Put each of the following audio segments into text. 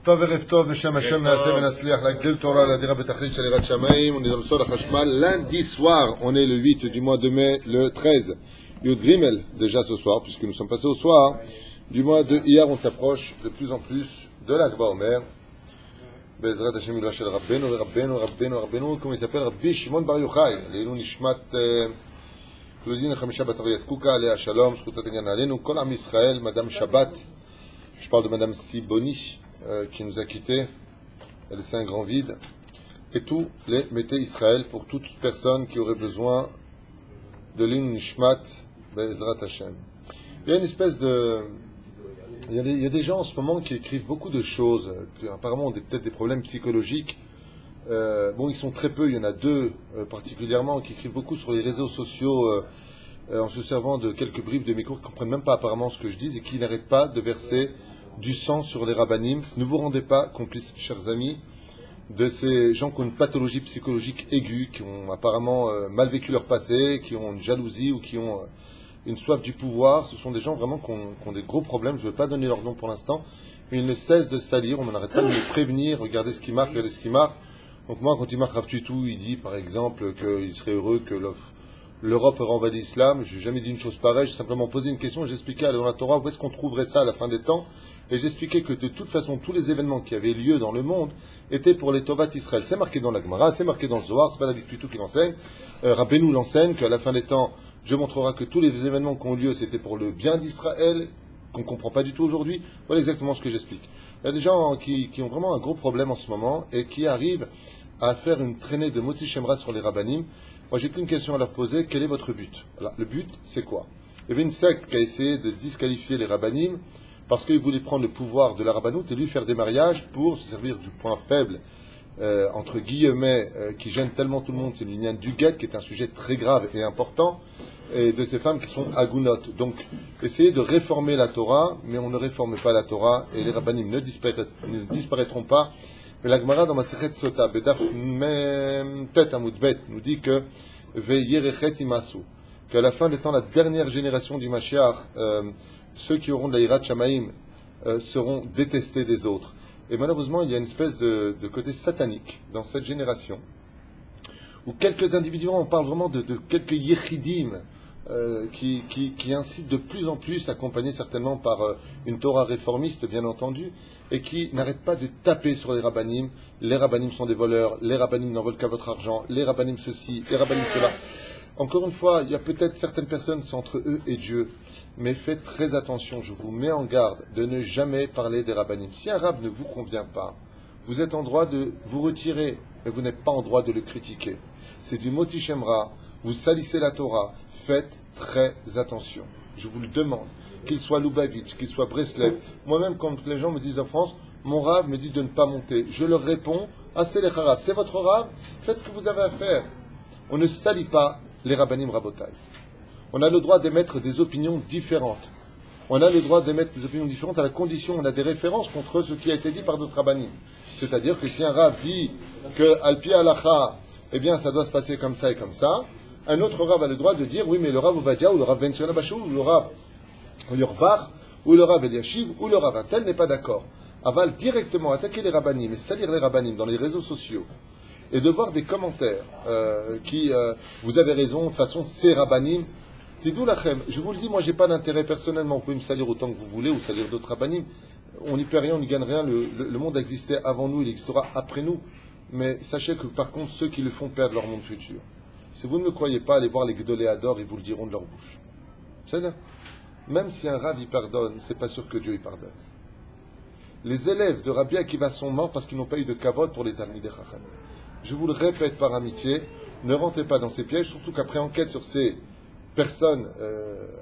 טוב ערב טוב בשם השם נעשה ונצליח להגדיל תורה להדירה בתכלית של יראת שמיים. On est dans le sol Hashmal. Lundi soir, on est le 8 du mois de mai, le 13. Yud Gimel, déjà ce soir, puisque nous sommes passés au soir. Du mois de hier, on s'approche de plus en plus de l'Akba Omer. Bezrat Hashem Ilva Shel Rabbeinu, comme il s'appelle, Rabbi Shimon Bar Yochai. Leilou Nishmat Claudine Chamisha Batariat Kuka, Alea Shalom, Shkutat Enyan Alenu, Kol Am Israël, Madame Shabbat. Je parle de Madame Siboni, qui nous a quittés. Elle laissé un grand vide. Et tous les Mété Israël pour toute personne qui aurait besoin de l'In Nishmat Bezrat Hashem. Il y a une espèce de... Il y a des gens en ce moment qui écrivent beaucoup de choses, qui apparemment ont peut-être des problèmes psychologiques. Bon, ils sont très peu, il y en a deux particulièrement, qui écrivent beaucoup sur les réseaux sociaux en se servant de quelques bribes de mes cours, qui ne comprennent même pas apparemment ce que je dis et qui n'arrêtent pas de verser du sang sur les rabbanim. Ne vous rendez pas complices, chers amis, de ces gens qui ont une pathologie psychologique aiguë, qui ont apparemment mal vécu leur passé, qui ont une jalousie ou qui ont une soif du pouvoir. Ce sont des gens vraiment qui ont des gros problèmes. Je ne veux pas donner leur nom pour l'instant, mais ils ne cessent de salir. On n'arrête pas de me prévenir. Regardez ce qui marque, regardez ce qui marque. Donc moi, quand il marque Rav Tutu, il dit par exemple qu'il serait heureux que l'Europe renvoie l'islam. Je n'ai jamais dit une chose pareille. J'ai simplement posé une question. J'expliquais dans la Torah où est-ce qu'on trouverait ça à la fin des temps. Et j'expliquais que de toute façon, tous les événements qui avaient lieu dans le monde étaient pour les Tovat Israël. C'est marqué dans la Gemara, c'est marqué dans le Zohar, c'est pas David Tutu qui l'enseigne. Rabbeinu l'enseigne qu'à la fin des temps, Dieu montrera que tous les événements qui ont lieu, c'était pour le bien d'Israël, qu'on ne comprend pas du tout aujourd'hui. Voilà exactement ce que j'explique. Il y a des gens qui ont vraiment un gros problème en ce moment et qui arrivent à faire une traînée de Motzi Shemra sur les rabbanim. Moi, j'ai qu'une question à leur poser. Quel est votre but? Alors, le but, c'est quoi? Il y avait une secte qui a essayé de disqualifier les rabbanim parce qu'ils voulaient prendre le pouvoir de la rabbanoute et lui faire des mariages pour se servir du point faible, entre guillemets, qui gêne tellement tout le monde, c'est l'union du guet, qui est un sujet très grave et important, et de ces femmes qui sont agunotes. Donc, essayer de réformer la Torah, mais on ne réforme pas la Torah, et les rabbanim ne disparaîtront pas. Mais la Gemara dans Masechet Sota, Bedaf Tet Amudbet, nous dit que Veyerechet Imasu, qu'à la fin des temps, la dernière génération du Mashiach, ceux qui auront de la Hirat Shamaim seront détestés des autres. Et malheureusement, il y a une espèce de côté satanique dans cette génération, où quelques individus, on parle vraiment de quelques Yechidim, qui incitent de plus en plus, accompagnés certainement par une Torah réformiste, bien entendu, et qui n'arrêtent pas de taper sur les rabbanim. Les rabbanim sont des voleurs, les rabbanim n'en veulent qu'à votre argent, les rabbanim ceci, les rabbanim cela. Encore une fois, il y a peut-être certaines personnes, c'est entre eux et Dieu, mais faites très attention, je vous mets en garde de ne jamais parler des rabbanim. Si un rab ne vous convient pas, vous êtes en droit de vous retirer, mais vous n'êtes pas en droit de le critiquer. C'est du Motzi Shemra, vous salissez la Torah, faites très attention. Je vous le demande, qu'il soit Lubavitch, qu'il soit Breslev. Moi-même, quand les gens me disent de France, mon rab me dit de ne pas monter, je leur réponds, c'est les Harav, c'est votre rab, faites ce que vous avez à faire. On ne salit pas les rabbanim rabotai. On a le droit d'émettre des opinions différentes. On a le droit d'émettre des opinions différentes à la condition on a des références contre ce qui a été dit par d'autres rabbanim. C'est-à-dire que si un rab dit que Al-Pi Halacha, eh bien ça doit se passer comme ça et comme ça, un autre rab a le droit de dire oui mais le rab Ovadia ou le rab Ben Sion Abashou ou le rab Yorbach ou le rab Eliashiv ou le rab tel n'est pas d'accord. Aval directement attaquer les rabbanim et salir les rabbanim dans les réseaux sociaux et de voir des commentaires qui, vous avez raison, de toute façon, c'est rabbanim. Tidou lachem, je vous le dis, moi, j'ai pas d'intérêt personnellement. Vous pouvez me salir autant que vous voulez ou salir d'autres rabbanim. On n'y perd rien, on n'y gagne rien. Le monde existait avant nous, il existera après nous. Mais sachez que, par contre, ceux qui le font perdent leur monde futur. Si vous ne me croyez pas, allez voir les Gdoléador, ils vous le diront de leur bouche. C'est-à-dire, même si un rav y pardonne, c'est pas sûr que Dieu y pardonne. Les élèves de Rabbi Akiva sont morts parce qu'ils n'ont pas eu de kavod pour les Talmidei Chachamim. Je vous le répète par amitié, ne rentrez pas dans ces pièges, surtout qu'après enquête sur ces personnes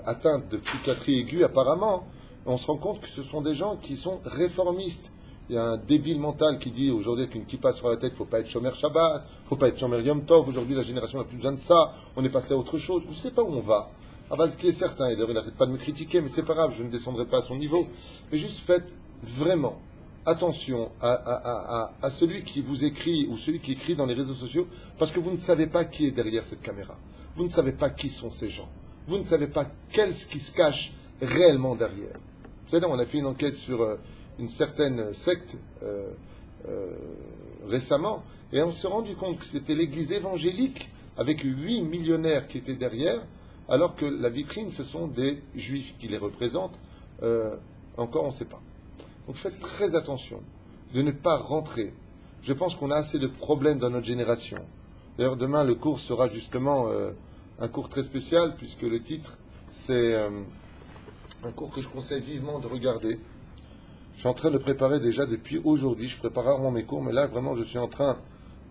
atteintes de psychiatrie aiguë, apparemment, on se rend compte que ce sont des gens qui sont réformistes. Il y a un débile mental qui dit aujourd'hui avec une kippa sur la tête, il ne faut pas être Shomer Shabbat, il ne faut pas être Shomer Yom Tov, aujourd'hui la génération n'a plus besoin de ça, on est passé à autre chose, je ne sais pas où on va. Aval, ce qui est certain, et d'ailleurs il n'arrête pas de me critiquer, mais c'est pas grave, je ne descendrai pas à son niveau, mais juste faites vraiment attention à celui qui vous écrit ou celui qui écrit dans les réseaux sociaux, parce que vous ne savez pas qui est derrière cette caméra. Vous ne savez pas qui sont ces gens. Vous ne savez pas qu'est-ce qui se cache réellement derrière. Vous savez, on a fait une enquête sur une certaine secte récemment, et on s'est rendu compte que c'était l'église évangélique avec 8 millionnaires qui étaient derrière, alors que la vitrine, ce sont des juifs qui les représentent. Encore, on ne sait pas. Donc faites très attention de ne pas rentrer. Je pense qu'on a assez de problèmes dans notre génération. D'ailleurs, demain, le cours sera justement un cours très spécial, puisque le titre, c'est un cours que je conseille vivement de regarder. Je suis en train de préparer déjà depuis aujourd'hui. Je prépare rarement mes cours, mais là, vraiment, je suis en train...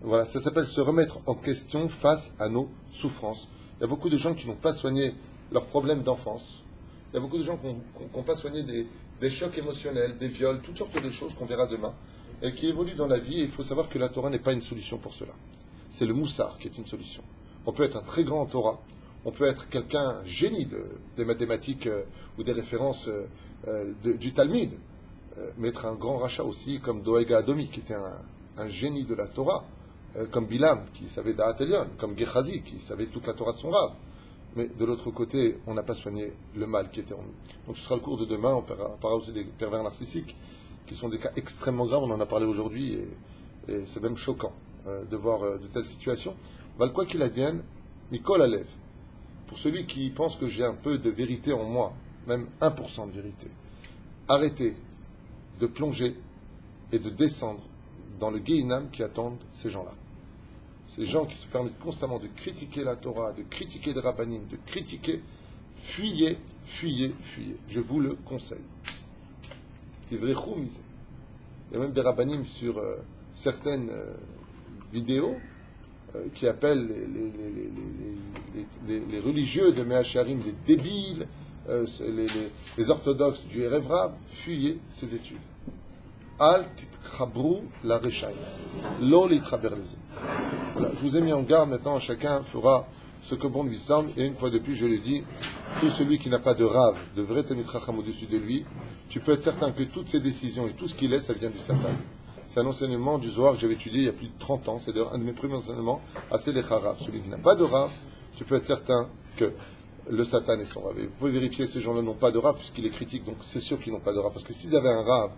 Voilà, ça s'appelle se remettre en question face à nos souffrances. Il y a beaucoup de gens qui n'ont pas soigné leurs problèmes d'enfance. Il y a beaucoup de gens qui n'ont pas soigné des chocs émotionnels, des viols, toutes sortes de choses qu'on verra demain, et qui évoluent dans la vie. Et il faut savoir que la Torah n'est pas une solution pour cela. C'est le moussar qui est une solution. On peut être un très grand en Torah, on peut être quelqu'un, génie des mathématiques ou des références du Talmud, mais être un grand rachat aussi, comme Doega Adomi, qui était un génie de la Torah, comme Bilam, qui savait Da'at Elyon, comme Gehazi, qui savait toute la Torah de son rave. Mais de l'autre côté, on n'a pas soigné le mal qui était en nous. Donc ce sera le cours de demain, on parlera aussi des pervers narcissiques, qui sont des cas extrêmement graves, on en a parlé aujourd'hui, et c'est même choquant de voir de telles situations. Quoi qu'il advienne, Mikol Alev, pour celui qui pense que j'ai un peu de vérité en moi, même 1% de vérité, arrêtez de plonger et de descendre dans le Gehinam qui attendent ces gens-là. Ces gens qui se permettent constamment de critiquer la Torah, de critiquer des rabbanim, de critiquer, fuyez, fuyez, fuyez. Je vous le conseille. Il y a même des rabbanim sur certaines vidéos qui appellent les religieux de Mehacharim des débiles, les orthodoxes du Erev Rav. Fuyez ces études. Al titchabru la rechaim. Lo litraber leze. Voilà, je vous ai mis en garde, maintenant chacun fera ce que bon lui semble, et une fois de plus je le dis, tout celui qui n'a pas de rave, de vrai Talmid Chacham au-dessus de lui, tu peux être certain que toutes ses décisions et tout ce qu'il est, ça vient du Satan. C'est un enseignement du Zohar que j'avais étudié il y a plus de 30 ans, c'est d'ailleurs un de mes premiers enseignements à Seder Harav. Celui qui n'a pas de rave, tu peux être certain que le Satan est son rave. Et vous pouvez vérifier, ces gens-là n'ont pas de rave puisqu'ils les critiquent, donc c'est sûr qu'ils n'ont pas de rave, parce que s'ils avaient un rave,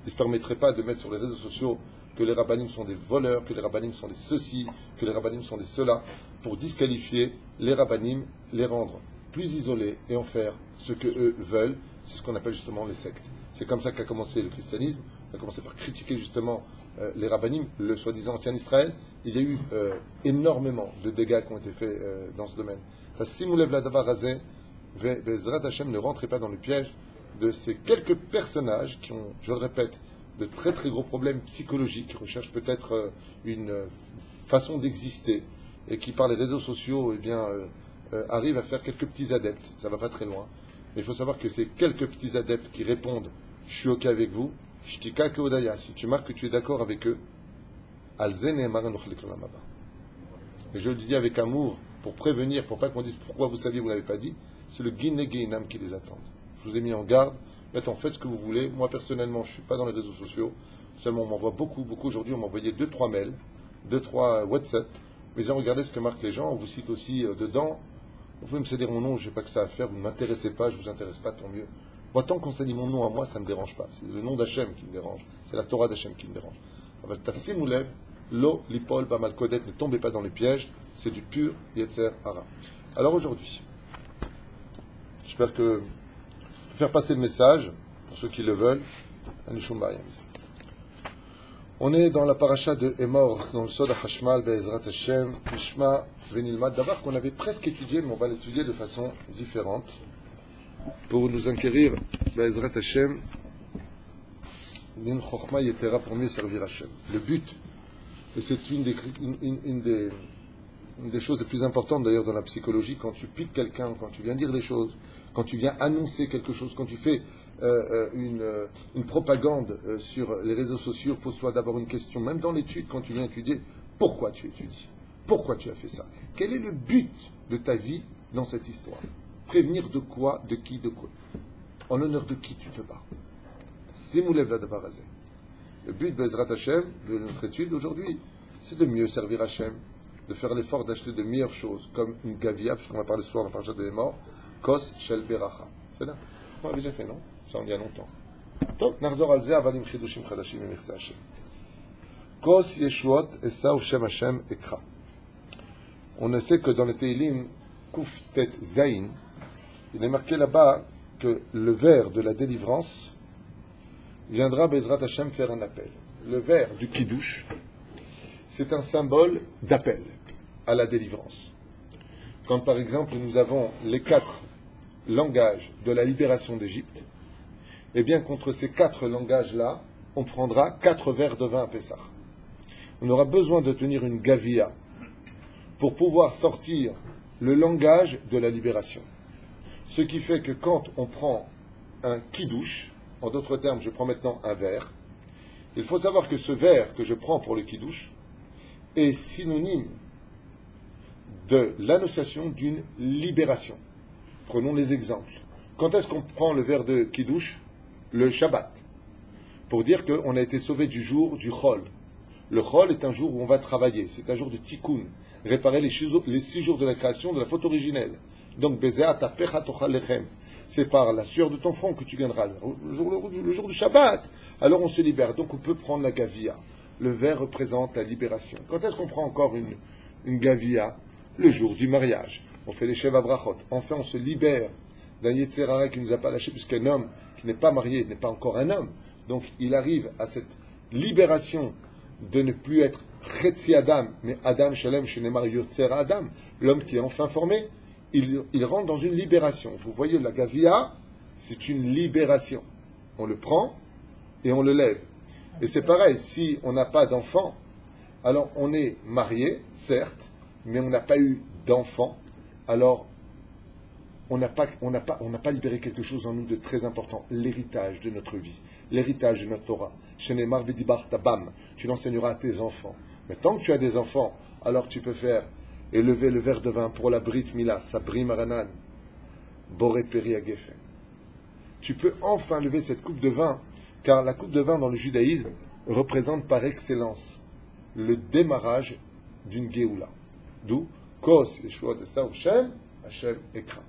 ils ne se permettraient pas de mettre sur les réseaux sociaux que les rabbanim sont des voleurs, que les rabbanim sont des ceci, que les rabbanim sont des cela, pour disqualifier les rabbanim, les rendre plus isolés et en faire ce que eux veulent. C'est ce qu'on appelle justement les sectes. C'est comme ça qu'a commencé le christianisme. On a commencé par critiquer justement les rabbanim, le soi-disant anti-Israël. Il y a eu énormément de dégâts qui ont été faits dans ce domaine. Simoulev la davar hazeh, Bezrat Hashem, ne rentrez pas dans le piège de ces quelques personnages qui ont, je le répète, de très très gros problèmes psychologiques, qui recherchent peut-être une façon d'exister et qui par les réseaux sociaux arrivent à faire quelques petits adeptes. Ça ne va pas très loin. Mais il faut savoir que ces quelques petits adeptes qui répondent « je suis OK avec vous », Shtika ke odaya, si tu marques que tu es d'accord avec eux, Alzen et Maran. Et je le dis avec amour, pour prévenir, pour pas qu'on dise pourquoi vous saviez, vous n'avez pas dit, c'est le Guiné Geinam qui les attend. Je vous ai mis en garde. Maintenant, faites ce que vous voulez. Moi, personnellement, je ne suis pas dans les réseaux sociaux. Seulement, on m'envoie beaucoup. Aujourd'hui, on m'a envoyé 2-3 mails, 2-3 WhatsApp. Mais regardez ce que marquent les gens. On vous cite aussi dedans. Vous pouvez me céder mon nom, je n'ai pas que ça à faire. Vous ne m'intéressez pas, je ne vous intéresse pas, tant mieux. Moi, tant qu'on s'est dit mon nom à moi, ça ne me dérange pas. C'est le nom d'Hachem qui me dérange. C'est la Torah d'Hachem qui me dérange. Avec ta simoulev, lo, lipol, bamal kodet, ne tombez pas dans les pièges. C'est du pur Yetzer Hara. Alors aujourd'hui, j'espère que faire passer le message, pour ceux qui le veulent, on est dans la paracha de Emor, dans le Sod HaHashmal, Be'ezrat Hashem, Nishma Venilmad, d'abord qu'on avait presque étudié, mais on va l'étudier de façon différente, pour nous enquérir, Be'ezrat Hashem, d'une Chochma Yetera, pour mieux servir Hashem. Le but, et c'est une des choses les plus importantes d'ailleurs dans la psychologie, quand tu piques quelqu'un, quand tu viens dire des choses, quand tu viens annoncer quelque chose, quand tu fais une propagande sur les réseaux sociaux, pose-toi d'abord une question, même dans l'étude, quand tu viens étudier, pourquoi tu étudies? Pourquoi tu as fait ça? Quel est le but de ta vie dans cette histoire? Prévenir de quoi, de qui, de quoi? En l'honneur de qui tu te bats? Simoulev la davar hazeh. Le but, Bezrat Hashem, de notre étude aujourd'hui, c'est de mieux servir Hashem, de faire l'effort d'acheter de meilleures choses, comme une gavia, puisqu'on va parler ce soir dans le parashat de Emor, Kos Shel Beracha. C'est là. On l'a déjà fait, non? Ça, on y a longtemps. טוב, נחזור על זה, אבל עם חידושים חדשים אם ירצה השם. כוס ישועות עשו שם השם אקחה. On ne sait que dans le Teilim, Kouf Tet Zayin, il est marqué là-bas que le verre de la délivrance viendra Bezrat Hashem faire un appel. Le verre du Kiddush, c'est un symbole d'appel à la délivrance. Quand par exemple nous avons les 4 langages de la libération d'Égypte, eh bien contre ces 4 langages-là, on prendra 4 verres de vin à Pessah. On aura besoin de tenir une gavia pour pouvoir sortir le langage de la libération. Ce qui fait que quand on prend un kiddush, en d'autres termes, je prends maintenant un verre, il faut savoir que ce verre que je prends pour le kiddush est synonyme de l'annonciation d'une libération. Prenons les exemples. Quand est-ce qu'on prend le verre de kiddush? Le Shabbat. Pour dire qu'on a été sauvé du jour du Chol. Le Chol est un jour où on va travailler. C'est un jour de tikkun. Réparer les 6 jours de la création de la faute originelle. Donc, c'est par la sueur de ton front que tu gagneras. Le jour du Shabbat, alors on se libère. Donc, on peut prendre la gavia. Le verre représente la libération. Quand est-ce qu'on prend encore une gavia? Le jour du mariage. On fait les Sheva Brachot. Enfin, on se libère d'un Yetzer Hara qui ne nous a pas lâché, puisqu'un homme qui n'est pas marié n'est pas encore un homme. Donc, il arrive à cette libération de ne plus être Chetzi Adam, mais Adam Shalem Shenemar Yotzer Adam, l'homme qui est enfin formé, il rentre dans une libération. Vous voyez, la Gavia, c'est une libération. On le prend et on le lève. Et c'est pareil, si on n'a pas d'enfant, alors on est marié, certes, mais on n'a pas eu d'enfant, alors on n'a pas libéré quelque chose en nous de très important, l'héritage de notre vie, l'héritage de notre Torah. Shenemar Vedibar Tabam, tu l'enseigneras à tes enfants. Mais tant que tu as des enfants, alors tu peux faire élever le verre de vin pour la Brit Mila, Sabri Maranan, Boré Peri Agefen. Tu peux enfin lever cette coupe de vin, car la coupe de vin dans le judaïsme représente par excellence le démarrage d'une Géoula. D'où Kos Yeshuot Esav Shem Hashem Ekra.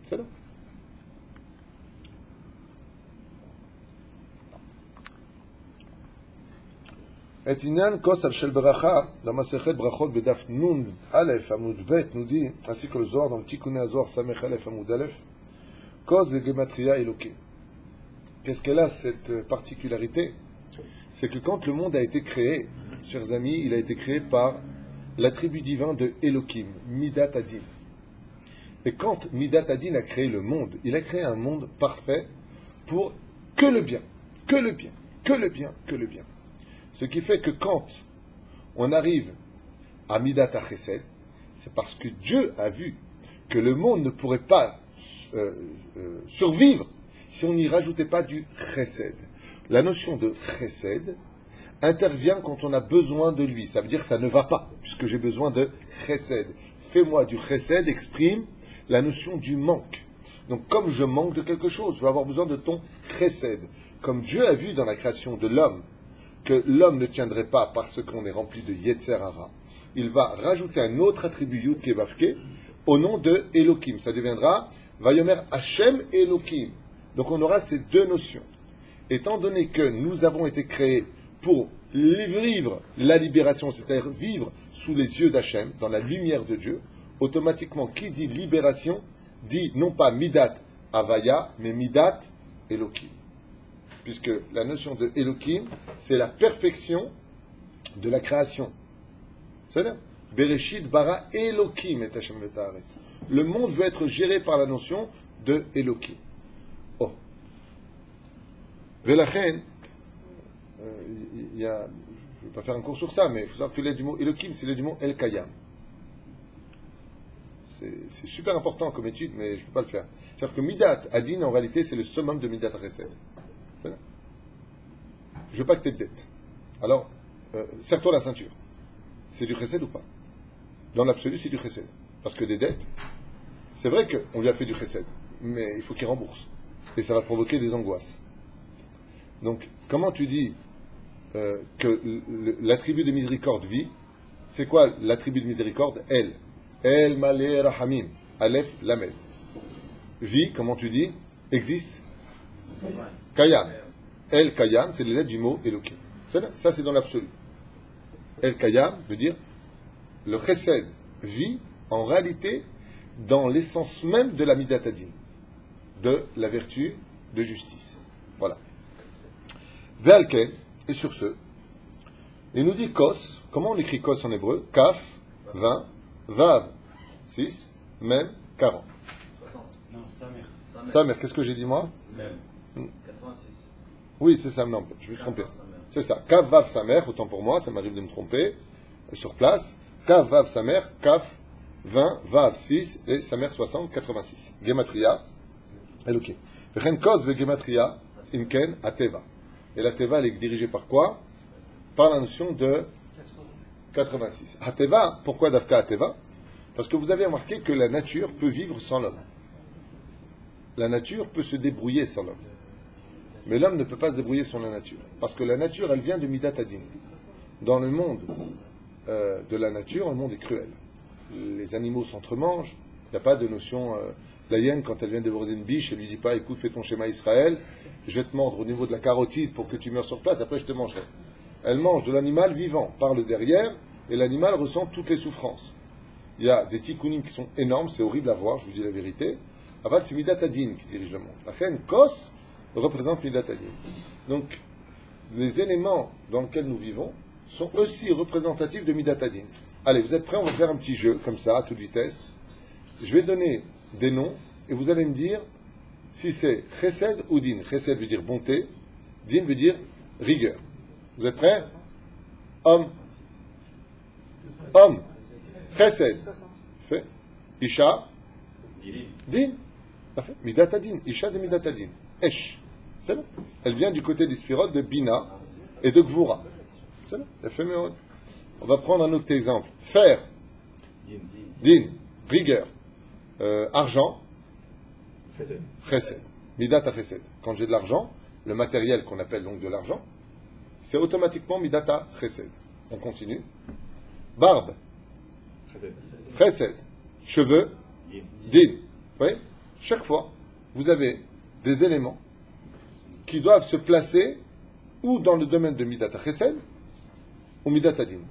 C'est là. Et Inyan Kos al Shel Beracha, dans Masechet Brachot Bedaf Nun Aleph Amud Bet nous dit, ainsi que le Zohar dans Tikkuné Zohar Samech Aleph Amud Aleph, Kos de Gematria Elokim. Qu'est-ce qu'elle a cette particularité? C'est que quand le monde a été créé, chers amis, il a été créé par l'attribut divin de Elokim, Midat Adin. Et quand Midat Adin a créé le monde, il a créé un monde parfait pour que le bien, que le bien, que le bien, que le bien. Ce qui fait que quand on arrive à Midat HaChesed, c'est parce que Dieu a vu que le monde ne pourrait pas survivre si on n'y rajoutait pas du Chesed. La notion de Chesed intervient quand on a besoin de lui. Ça veut dire que ça ne va pas, puisque j'ai besoin de Chesed. Fais-moi du Chesed exprime la notion du manque. Donc comme je manque de quelque chose, je vais avoir besoin de ton Chesed. Comme Dieu a vu dans la création de l'homme que l'homme ne tiendrait pas parce qu'on est rempli de Yetzer Hara, il va rajouter un autre attribut Yud Kevavke au nom de Elokim. Ça deviendra Vayomer Hashem Elokim. Donc on aura ces deux notions. Étant donné que nous avons été créés pour vivre la libération, c'est-à-dire vivre sous les yeux d'Hachem, dans la lumière de Dieu, automatiquement, qui dit libération, dit non pas Midat Havaya, mais Midat Elokim. Puisque la notion de Elokim, c'est la perfection de la création. C'est-à-dire, Bereshit bara Elokim et Hashem v'ta'aretz. Le monde veut être géré par la notion de Elokim. Oh. Velachen, je ne vais pas faire un cours sur ça, mais il faut savoir que l'aide du mot Elokim, c'est l'aide du mot El Kayam. C'est super important comme étude, mais je ne peux pas le faire. C'est-à-dire que Midat Adin, en réalité, c'est le summum de Midat Chesed. Je ne veux pas que tu aies de dette. Alors, serre-toi la ceinture. C'est du Chesed ou pas? Dans l'absolu, c'est du Chesed. Parce que des dettes, c'est vrai qu'on lui a fait du Chesed, mais il faut qu'il rembourse. Et ça va provoquer des angoisses. Donc, comment tu dis que l'attribut de miséricorde vit? C'est quoi l'attribut de miséricorde? El. El Malé Rahamim. Aleph Lamed. Vie, comment tu dis? Existe? Kayam. El Kayam, c'est les lettres du mot Elokim. Ça, c'est dans l'absolu. El Kayam veut dire le Chesed vit en réalité dans l'essence même de la Midat Hadin, de la vertu de justice. Voilà. Ve'alken, et sur ce, il nous dit Kos. Comment on écrit Kos en hébreu? Kaf, 20, Vav, 6, Mem, 40. 60. Non, Samer. Samer, qu'est-ce que j'ai dit moi? Mem. 86. Oui, c'est ça, non, je me suis trompé. C'est ça. Kaf, Vav, Samer, autant pour moi, ça m'arrive de me tromper, sur place. Kaf, Vav, Samer, Kaf, 20, Vav, 6, et Samer, 60, 86. Gematria, Elokim. Vechen Kos ve Gematria, Imken, Ateva. Et la Teva, elle est dirigée par quoi? Par la notion de 86. Ateva, pourquoi Dafka Ateva? Parce que vous avez remarqué que la nature peut vivre sans l'homme. La nature peut se débrouiller sans l'homme. Mais l'homme ne peut pas se débrouiller sans la nature. Parce que la nature, elle vient de Midat Hadin. Dans le monde de la nature, le monde est cruel. Les animaux s'entremangent. Il n'y a pas de notion... la hyène, quand elle vient dévorer une biche, elle lui dit pas, écoute, fais ton schéma Israël, je vais te mordre au niveau de la carotide pour que tu meurs sur place, après je te mangerai. Elle mange de l'animal vivant par le derrière, et l'animal ressent toutes les souffrances. Il y a des tikkunim qui sont énormes, c'est horrible à voir, je vous dis la vérité. Aval, c'est Midat Hadin qui dirige le monde. La reine Kos représente Midat Hadin. Donc, les éléments dans lesquels nous vivons sont aussi représentatifs de Midat Hadin. Allez, vous êtes prêts? On va faire un petit jeu, comme ça, à toute vitesse. Je vais donner des noms, et vous allez me dire si c'est Chesed ou Din. Chesed veut dire bonté, Din veut dire rigueur. Vous êtes prêts? Homme. Homme. Chesed. Fait. Isha. Din. Parfait. Midat Hadin. Isha, c'est Midat Hadin. Esh. C'est là. Elle vient du côté des sphirotes de Bina et de Gvura. C'est là. Elle fait méode. On va prendre un autre exemple. Fer. Din. Rigueur. Argent. Chesed. Midata Chesed. Quand j'ai de l'argent, le matériel qu'on appelle donc de l'argent, c'est automatiquement Midata Chesed. On continue. Barbe. Chesed. Cheveux. Din. Vous voyez? Chaque fois, vous avez des éléments qui doivent se placer ou dans le domaine de Midata Chesed ou Midata Din.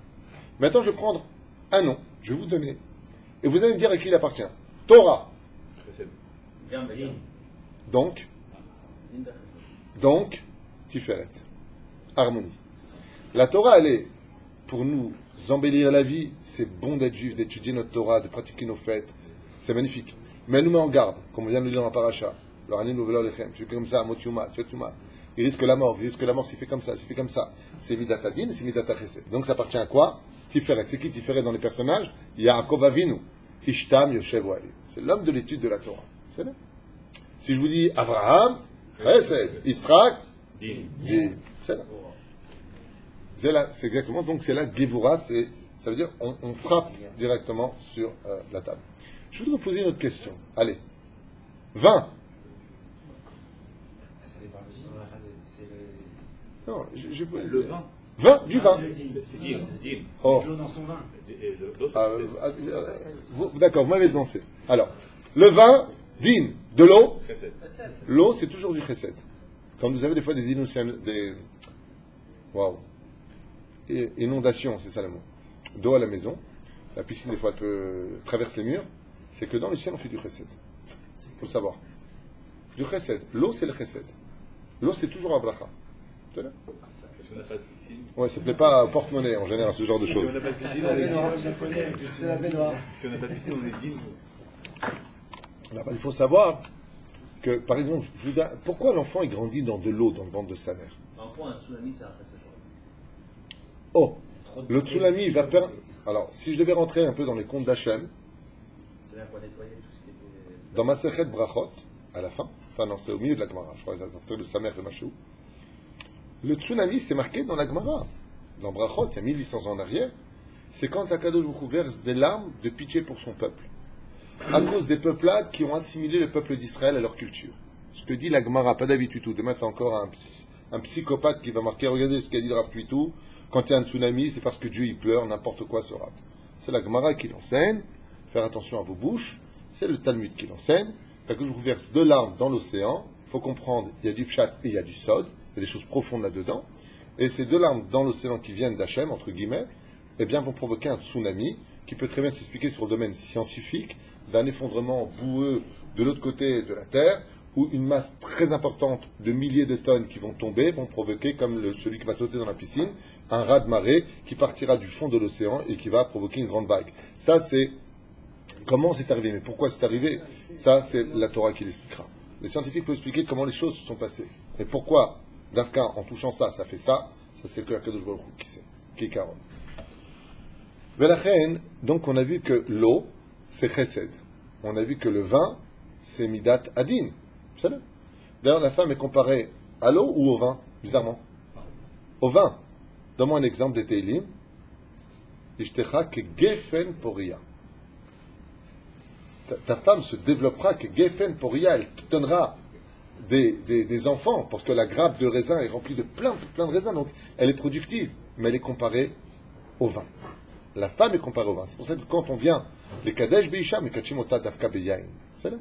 Maintenant, je vais prendre un nom, je vais vous donner, et vous allez me dire à qui il appartient. Torah. Donc, Tiferet. Harmonie. La Torah, elle est, pour nous embellir la vie, c'est bon d'être juif, d'étudier notre Torah, de pratiquer nos fêtes. C'est magnifique. Mais elle nous met en garde, comme on vient de le dire dans la paracha. Tu fais comme ça, Motiuma, il risque la mort, s'il fait comme ça, s'il fait comme ça. C'est Midat Hadin, c'est Midat Chesed. Donc ça appartient à quoi? Tiferet. C'est qui Tiferet dans les personnages? Yaakov Avinu. Ishtam Yoshev Wali. C'est l'homme de l'étude de la Torah. C'est là. Si je vous dis Abraham, Chesed, Yitzhak, Din. C'est là. C'est exactement. Donc c'est là, Gevura, ça veut dire on frappe directement sur la table. Je voudrais poser une autre question. Allez. 20. Non, le vin. 20, du vin. Oh. D'accord, vous m'avez dansé. Alors, le vin, din, de l'eau. L'eau, c'est toujours du chesed. Quand vous avez des fois des inondations, c'est ça le mot, d'eau à la maison, la piscine des fois traverse les murs, c'est que dans le ciel on fait du chesed. Il faut le savoir. Du chesed. L'eau, c'est le chesed. L'eau, c'est toujours un bracha. Ouais, ça ne plaît pas au porte-monnaie en général, ce genre de choses. Si on n'a pas de piscine, on est digne. Il faut savoir que, par exemple, pourquoi l'enfant il grandit dans de l'eau dans le ventre de sa mère? Un tsunami, c'est après cette Oh, le tsunami, il va perdre. Alors, si je devais rentrer un peu dans les contes d'Hachem, c'est là pour nettoyer tout ce qui était. dans ma Masechet Brachot, à la fin, non, c'est au milieu de la Gemara, je crois, à partir de sa mère, le Machou. Le tsunami, c'est marqué dans la Gemara. Dans Brachot, il y a 1800 ans en arrière, c'est quand Akadosh Baruch Hu verse des larmes de pitié pour son peuple. À cause des peuplades qui ont assimilé le peuple d'Israël à leur culture. Ce que dit la Gemara, pas d'habitude tout. Demain, tu as encore un psychopathe qui va marquer, regardez ce qu'a dit le Rav Puitou, quand il y a un tsunami, c'est parce que Dieu il pleure, n'importe quoi se rate. C'est la Gemara qui l'enseigne, faire attention à vos bouches, c'est le Talmud qui l'enseigne, Akadosh Baruch Hu verse deux larmes dans l'océan, il faut comprendre, il y a du pshat et il y a du sod. y a des choses profondes là-dedans. Et ces deux larmes dans l'océan qui viennent d'Hachem, entre guillemets, eh bien, vont provoquer un tsunami qui peut très bien s'expliquer sur le domaine scientifique d'un effondrement boueux de l'autre côté de la Terre, où une masse très importante de milliers de tonnes qui vont tomber vont provoquer, comme celui qui va sauter dans la piscine, un raz de marée qui partira du fond de l'océan et qui va provoquer une grande vague. Ça, c'est comment c'est arrivé. Mais pourquoi c'est arrivé? Ça, c'est la Torah qui l'expliquera. Les scientifiques peuvent expliquer comment les choses se sont passées. Et pourquoi, d'Afka, en touchant ça, ça fait ça. Ça, c'est le que Akadosh Baruch Hu qui sait, qui est Karon. Velachen, donc on a vu que l'eau, c'est Chesed. On a vu que le vin, c'est Midat Adin. Vous savez? D'ailleurs, la femme est comparée à l'eau ou au vin, bizarrement. Au vin. Donne-moi un exemple des Teilim. Ishtecha ke gefen poria. Ta femme se développera que gefen poria, elle te donnera des enfants, parce que la grappe de raisin est remplie de plein de raisins, donc elle est productive, mais elle est comparée au vin. La femme est comparée au vin. C'est pour ça que quand on vient, les Kadesh Beisham, les Kachimota Dafka Beyain, c'est là.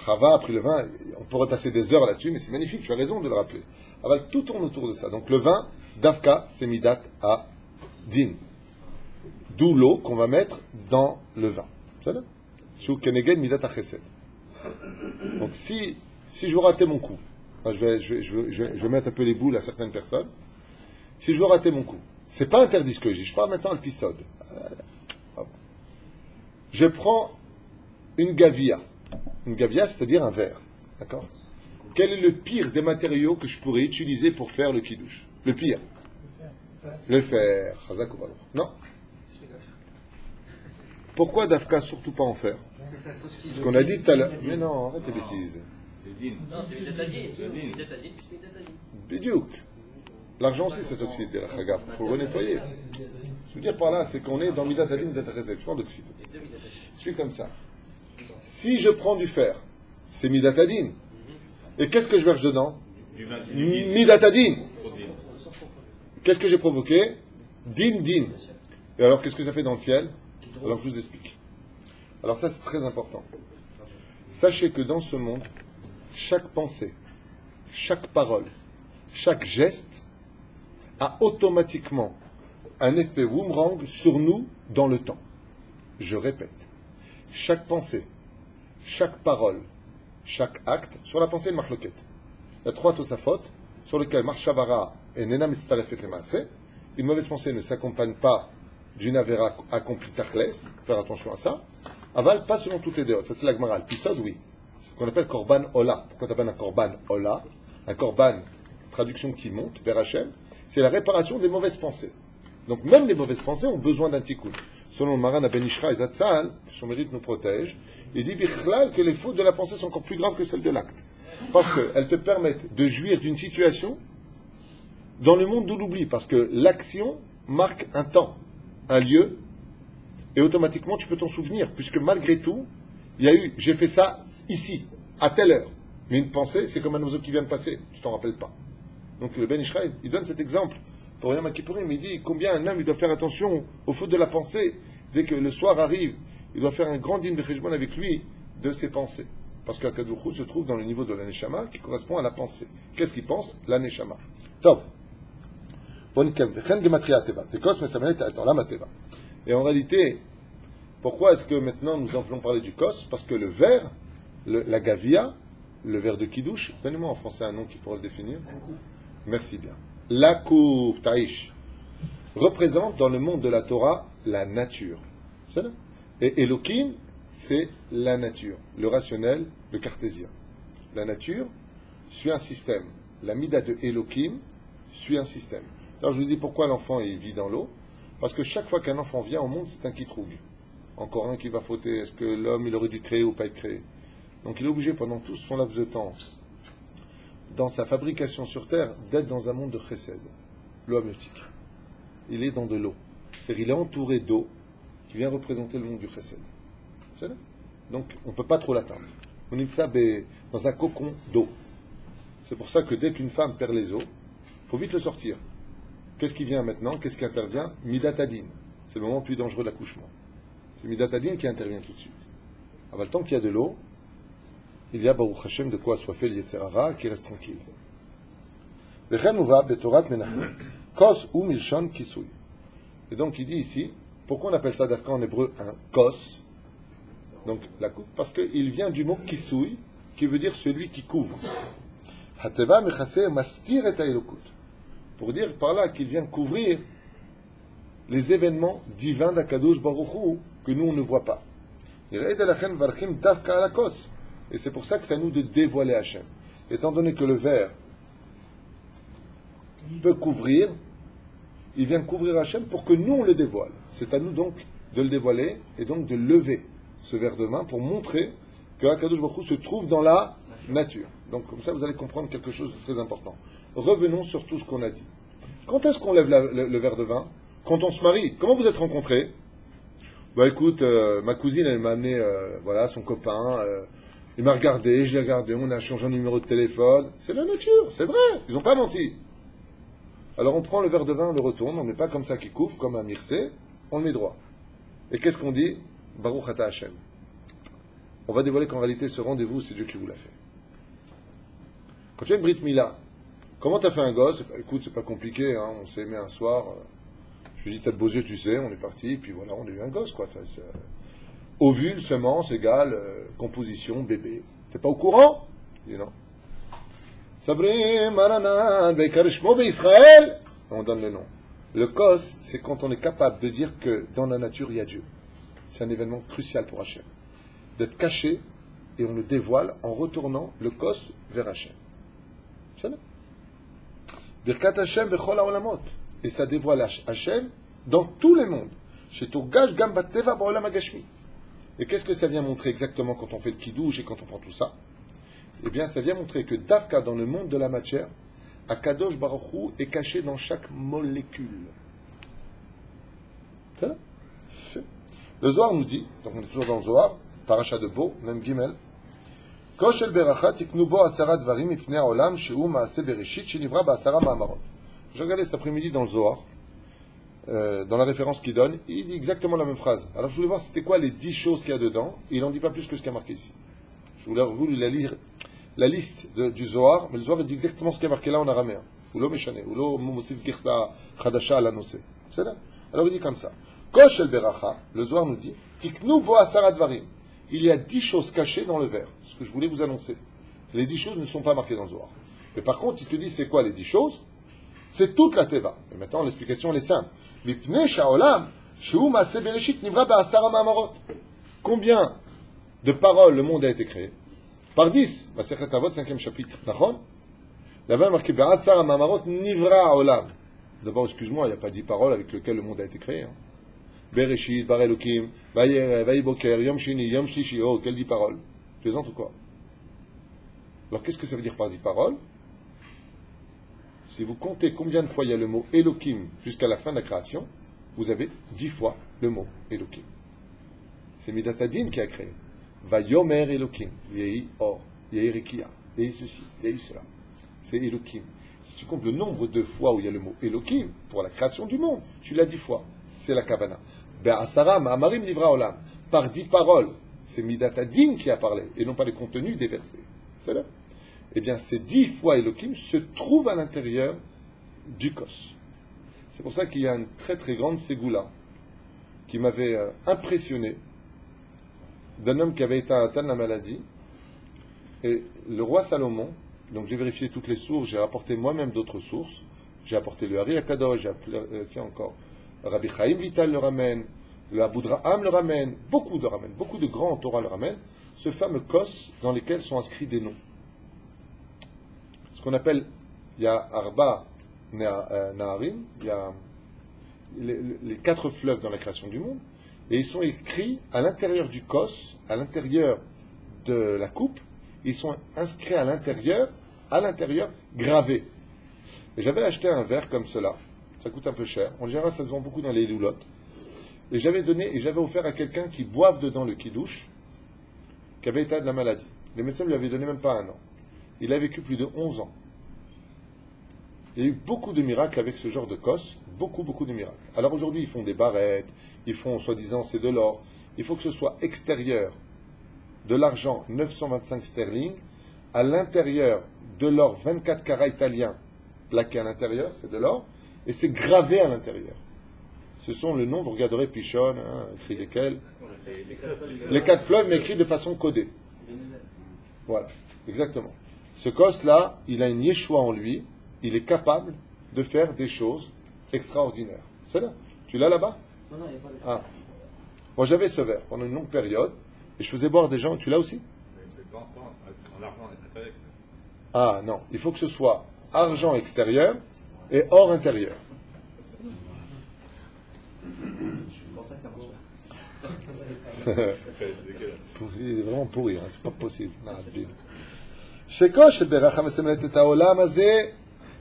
Chava a pris le vin, on pourrait passer des heures là-dessus, mais c'est magnifique, tu as raison de le rappeler. Aval, tout tourne autour de ça. Donc le vin, Dafka, c'est Midat à Din. D'où l'eau qu'on va mettre dans le vin. C'est là. Shu Kenegen Midat à Chesed. Donc si je veux rater mon coup, enfin, je vais mettre un peu les boules à certaines personnes. Si je veux rater mon coup, c'est pas interdit ce que je dis. Je parle maintenant à l'épisode. Je prends une gavia. Une gavia, c'est-à-dire un verre. D'accord? Quel est le pire des matériaux que je pourrais utiliser pour faire le kiddush? Le pire? Le fer. Non. Pourquoi Dafka surtout pas en fer? Ce qu'on a dit tout à l'heure. Mais non, arrête les bêtises. C'est din. Non, c'est Midat Adin. Midat Adin, c'est Midat Adin. Bidiouk. L'argent aussi, ça s'oxyde, il faut le renettoyer. Je veux dire par là, c'est qu'on est dans Midat Adin, Midat Chesed. Tu vois l'oxyde. Je suis comme ça. Si je prends du fer, c'est Midat Adin. Et qu'est-ce que je verse dedans? Midat Adin. Qu'est-ce que j'ai provoqué? Din. Et alors, qu'est-ce que ça fait dans le ciel? Alors, je vous explique. Alors ça, c'est très important. Sachez que dans ce monde, chaque pensée, chaque parole, chaque geste a automatiquement un effet boomerang sur nous dans le temps. Je répète, chaque pensée, chaque parole, chaque acte, sur la pensée de Marloquet. Il y a 3 tosafot sur lesquels Marshavara et Nena Mitztarefet Lemaaseh. Une mauvaise pensée ne s'accompagne pas d'une avéra accomplie tachles, faire attention à ça. Aval, pas selon toutes les déotes. Ça, c'est la Gemara. Pisod, oui. C'est ce qu'on appelle Korban Ola. Pourquoi tu appelles un Korban Ola? Un Korban, traduction qui monte vers Hachem, c'est la réparation des mauvaises pensées. Donc, même les mauvaises pensées ont besoin d'un tikkun. Selon le Maran Ben Ishra et Zatzal, son mérite nous protège, il dit Bichlal que les fautes de la pensée sont encore plus graves que celles de l'acte. Parce qu'elles te permettent de jouir d'une situation dans le monde de l'oubli. Parce que l'action marque un temps, un lieu, et automatiquement tu peux t'en souvenir, puisque malgré tout, il y a eu, j'ai fait ça ici, à telle heure. Mais une pensée, c'est comme un oiseau qui vient de passer, tu t'en rappelles pas. Donc le Ben Ishraï, il donne cet exemple. Pour Yom Kippourim, il dit combien un homme il doit faire attention aux fautes de la pensée. Dès que le soir arrive, il doit faire un grand din becheshbon avec lui de ses pensées. Parce qu'Akadosh Hu se trouve dans le niveau de l'aneshama qui correspond à la pensée. Qu'est-ce qu'il pense? L'aneshama. Top. Et en réalité, pourquoi est-ce que maintenant nous allons parler du kos? Parce que le verre, la gavia, le verre de kiddush, donnez-moi en français un nom qui pourrait le définir. Merci bien. La coupe, taïch, représente dans le monde de la Torah la nature. C'est ça? Et Elohim, c'est la nature, le rationnel, le cartésien. La nature suit un système. La mida de Elohim suit un système. Alors je vous dis pourquoi l'enfant il vit dans l'eau. Parce que chaque fois qu'un enfant vient au monde, c'est un kitrougue. Encore un qui va fauter. Est-ce que l'homme il aurait dû créer ou pas être créé? Donc il est obligé pendant tout son laps de temps, dans sa fabrication sur Terre, d'être dans un monde de chesed, l'eau ameutique. Il est dans de l'eau. C'est-à-dire il est entouré d'eau qui vient représenter le monde du chesed. Donc on ne peut pas trop l'atteindre. On est ça dans un cocon d'eau. C'est pour ça que dès qu'une femme perd les os, il faut vite le sortir. Qu'est-ce qui vient maintenant? Qu'est-ce qui intervient? Midat Adin. C'est le moment le plus dangereux de l'accouchement. C'est Midat Adin qui intervient tout de suite. Alors, le temps qu'il y a de l'eau, il y a Baruch Hashem de quoi assoiffer le Yetzer Hara qui reste tranquille. Vechen uva betorat Menachem kos ou milshon kisui. Et donc il dit ici, pourquoi on appelle ça d'Afka en hébreu un kos? Donc la coupe, parce qu'il vient du mot kisui, qui veut dire celui qui couvre. Hateva mechase mastir et aelokut. Pour dire par là qu'il vient couvrir les événements divins d'Akadosh Baruch Hu que nous on ne voit pas. Et c'est pour ça que c'est à nous de dévoiler Hachem. Étant donné que le verre peut couvrir, il vient couvrir Hachem pour que nous on le dévoile. C'est à nous donc de le dévoiler et donc de lever ce verre de vin pour montrer que Akadosh Baruch Hu se trouve dans la nature. Donc comme ça vous allez comprendre quelque chose de très important. Revenons sur tout ce qu'on a dit. Quand est-ce qu'on lève le verre de vin? Quand on se marie. Comment vous êtes rencontrés? Bah écoute, ma cousine elle m'a amené voilà, son copain, il m'a regardé, je l'ai regardé, on a changé un numéro de téléphone. C'est la nature, c'est vrai, ils n'ont pas menti. Alors on prend le verre de vin, on le retourne, on ne met pas comme ça qui couvre, comme un mircé, on le met droit. Et qu'est-ce qu'on dit? Baruch Ata Hashem. On va dévoiler qu'en réalité ce rendez-vous c'est Dieu qui vous l'a fait. Quand tu as une Brit Mila, comment tu as fait un gosse? Bah, écoute, c'est pas compliqué, hein, on s'est aimé un soir, je lui ai dit t'as de beaux yeux, tu sais, on est parti, puis voilà, on a eu un gosse quoi. Ovule, semence égale composition, bébé. T'es pas au courant? Il dit non. Sabri, Maranan, Bekarishmo, Israël. On donne le nom. Le kos, c'est quand on est capable de dire que dans la nature il y a Dieu. C'est un événement crucial pour Hachem. D'être caché et on le dévoile en retournant le kos vers Hachem. C'est ça. Birkat Hachem bechol haolamot. Et ça dévoile Hachem dans tous les mondes. Chez Tourgaj Gam Bateva Ba'olam Hagashmi. Et qu'est-ce que ça vient montrer exactement quand on fait le kidouche et quand on prend tout ça? Eh bien, ça vient montrer que Dafka, dans le monde de la matière, Akadosh Baruch Hu est caché dans chaque molécule. C'est ça? Le Zohar nous dit, donc on est toujours dans le Zohar, Paracha de Bo, même Gimel, Koshel Beracha tiknu bo asara dvarim mipnei haolam shehu maaseh bereshit shenivra ba'asara ma'amarot. J'ai regardé cet après-midi dans le Zohar, dans la référence qu'il donne, il dit exactement la même phrase. Alors je voulais voir c'était quoi les 10 choses qu'il y a dedans, il n'en dit pas plus que ce qu'il y a marqué ici. Je voulais la lire, la liste du Zohar, mais le Zohar il dit exactement ce qu'il y a marqué là en araméen. Ou lo meshane, ou lo mosif girsa chadasha ala nosé. C'est ça? Alors il dit comme ça. Kosh el beracha, le Zohar nous dit, tiknu bo asara dvarim. Il y a 10 choses cachées dans le verre. Ce que je voulais vous annoncer. Les 10 choses ne sont pas marquées dans le Zohar. Mais par contre, il te dit c'est quoi les 10 choses? C'est toute la Teva. Et maintenant, l'explication, elle est simple. Combien de paroles le monde a été créé? Par 10. Masechet Avot, 5e chapitre. Là-bas, marqué Be'asar Mamarot Nivra Olam. D'abord, excuse-moi, il n'y a pas 10 paroles avec lesquelles le monde a été créé. Bereshit, Bar Elokim, Vayerev, Vayiboker, Yom Shini, Yom Shlishi. Oh, quelles 10 paroles? Plaisante ou quoi? Alors, qu'est-ce que ça veut dire par 10 paroles? Si vous comptez combien de fois il y a le mot Elohim jusqu'à la fin de la création, vous avez 10 fois le mot Elohim. C'est Midatadin qui a créé. Va Yomer Elohim. Yehi Or. Yehi Rikia. Yehi ceci. Yehi cela. C'est Elohim. Si tu comptes le nombre de fois où il y a le mot Elohim pour la création du monde, tu l'as 10 fois. C'est la Kavana. Be'asara ma'amarim livra olam. Par 10 paroles. C'est Midatadin qui a parlé et non pas le contenu des versets. C'est là. Eh bien, ces 10 fois Elohim se trouvent à l'intérieur du Kos. C'est pour ça qu'il y a une très très grande ségoula qui m'avait impressionné d'un homme qui avait été atteint de la maladie. Et le roi Salomon, donc j'ai vérifié toutes les sources, j'ai rapporté moi-même d'autres sources. J'ai apporté le Hari Akadosh, j'ai appelé encore Rabbi Chaim Vital le ramène, le Aboudraham le ramène, beaucoup de grands Torah le ramènent, ce fameux Kos dans lesquels sont inscrits des noms. Ce qu'on appelle, il y a Arba Naharim, il y a les 4 fleuves dans la création du monde, et ils sont écrits à l'intérieur du Kos, à l'intérieur de la coupe, ils sont inscrits à l'intérieur, gravés. Et j'avais acheté un verre comme cela, ça coûte un peu cher, en général ça se vend beaucoup dans les loulottes, et j'avais offert à quelqu'un qui boive dedans le kidouche, qui avait été de la maladie. Les médecins lui avaient donné même pas 1 an. Il a vécu plus de 11 ans. Il y a eu beaucoup de miracles avec ce genre de Kos, beaucoup de miracles. Alors aujourd'hui, ils font des barrettes, ils font, soi-disant, c'est de l'or. Il faut que ce soit extérieur de l'argent 925 sterling à l'intérieur de l'or 24 carats italien plaqué à l'intérieur, c'est de l'or, et c'est gravé à l'intérieur. Ce sont le nom, vous regarderez Pichon, hein, écrit lesquels. Les 4 fleuves, mais écrit de façon codée. Voilà, exactement. Ce Kos-là, il a une Yeshua en lui, il est capable de faire des choses extraordinaires. C'est là. Tu l'as là-bas? Non, il n'y a pas de... Ah. Moi, j'avais ce verre pendant une longue période, et je faisais boire des gens. Tu l'as aussi? En argent extérieur. Ah non, il faut que ce soit argent extérieur et or intérieur. C'est pour ça que ça marche pas. C'est vraiment pourri, hein, c'est pas possible. Shekosh beracha mesemelet et haolam hazeh,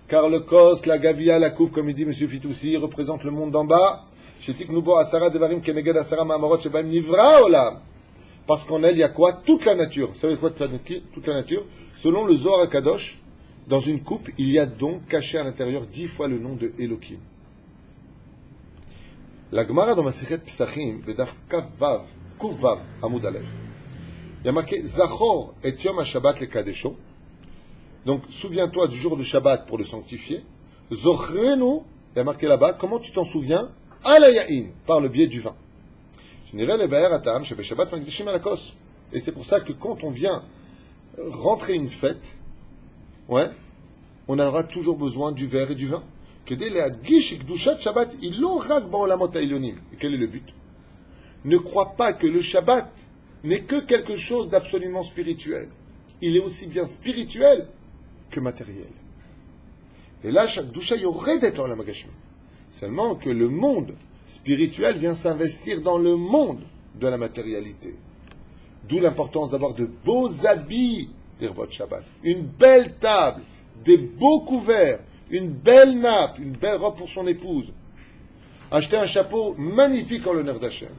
car le kos, la gavia, la coupe, comme il dit M. Fitoussi, représente le monde d'en bas. Shetiknu bo asara devarim keneged asara ma'amarot shebaim nivra olam. Parce qu'en elle, il y a quoi? Toute la nature. Vous savez quoi toute la nature? Selon le Zohar HaKadosh, dans une coupe, il y a donc caché à l'intérieur 10 fois le nom de Elohim. La Gemara dans Masechet Pesachim, Bedaf Kavav, Kuvav, Amud Aleph. Il y a marqué Zachor et Yom HaShabbat le Kadesho. Donc, souviens-toi du jour du Shabbat pour le sanctifier. Zochrenu, il y a marqué là-bas, comment tu t'en souviens? Alayain, par le biais du vin. Et c'est pour ça que quand on vient rentrer une fête, ouais, on aura toujours besoin du verre et du vin. Et quel est le but? Ne crois pas que le Shabbat n'est que quelque chose d'absolument spirituel. Il est aussi bien spirituel que matériel. Et là, chaque doucha y aurait d'être dans la magashmi. Seulement que le monde spirituel vient s'investir dans le monde de la matérialité. D'où l'importance d'avoir de beaux habits, l'Irvot Shabbat, une belle table, des beaux couverts, une belle nappe, une belle robe pour son épouse. Acheter un chapeau magnifique en l'honneur d'Hachem.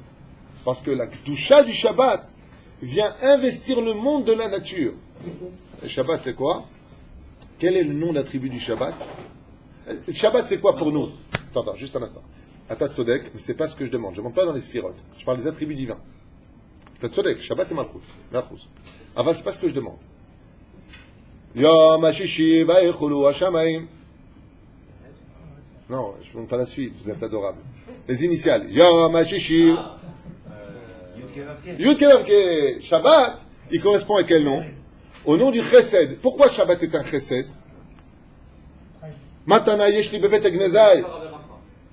Parce que la Kedusha du Shabbat vient investir le monde de la nature. Le Shabbat, c'est quoi? Quel est le nom d'attribut du Shabbat? Le Shabbat, c'est quoi pour nous? Attends, juste un instant. Atat Sodek, mais c'est pas ce que je demande. Je ne demande pas dans les sphirotes. Je parle des attributs divins. Atat Sodek, Shabbat, c'est Malchut. Avant, c'est pas ce que je demande. Yom HaShishi va'echulu hashamayim. Non, je ne demande pas la suite. Vous êtes adorables. Les initiales. Yom HaShishi. Yud Kevavke. Shabbat, il correspond à quel nom? Au nom du Chesed. Pourquoi Shabbat est un Chesed? Matana yeshli bevet egnezai.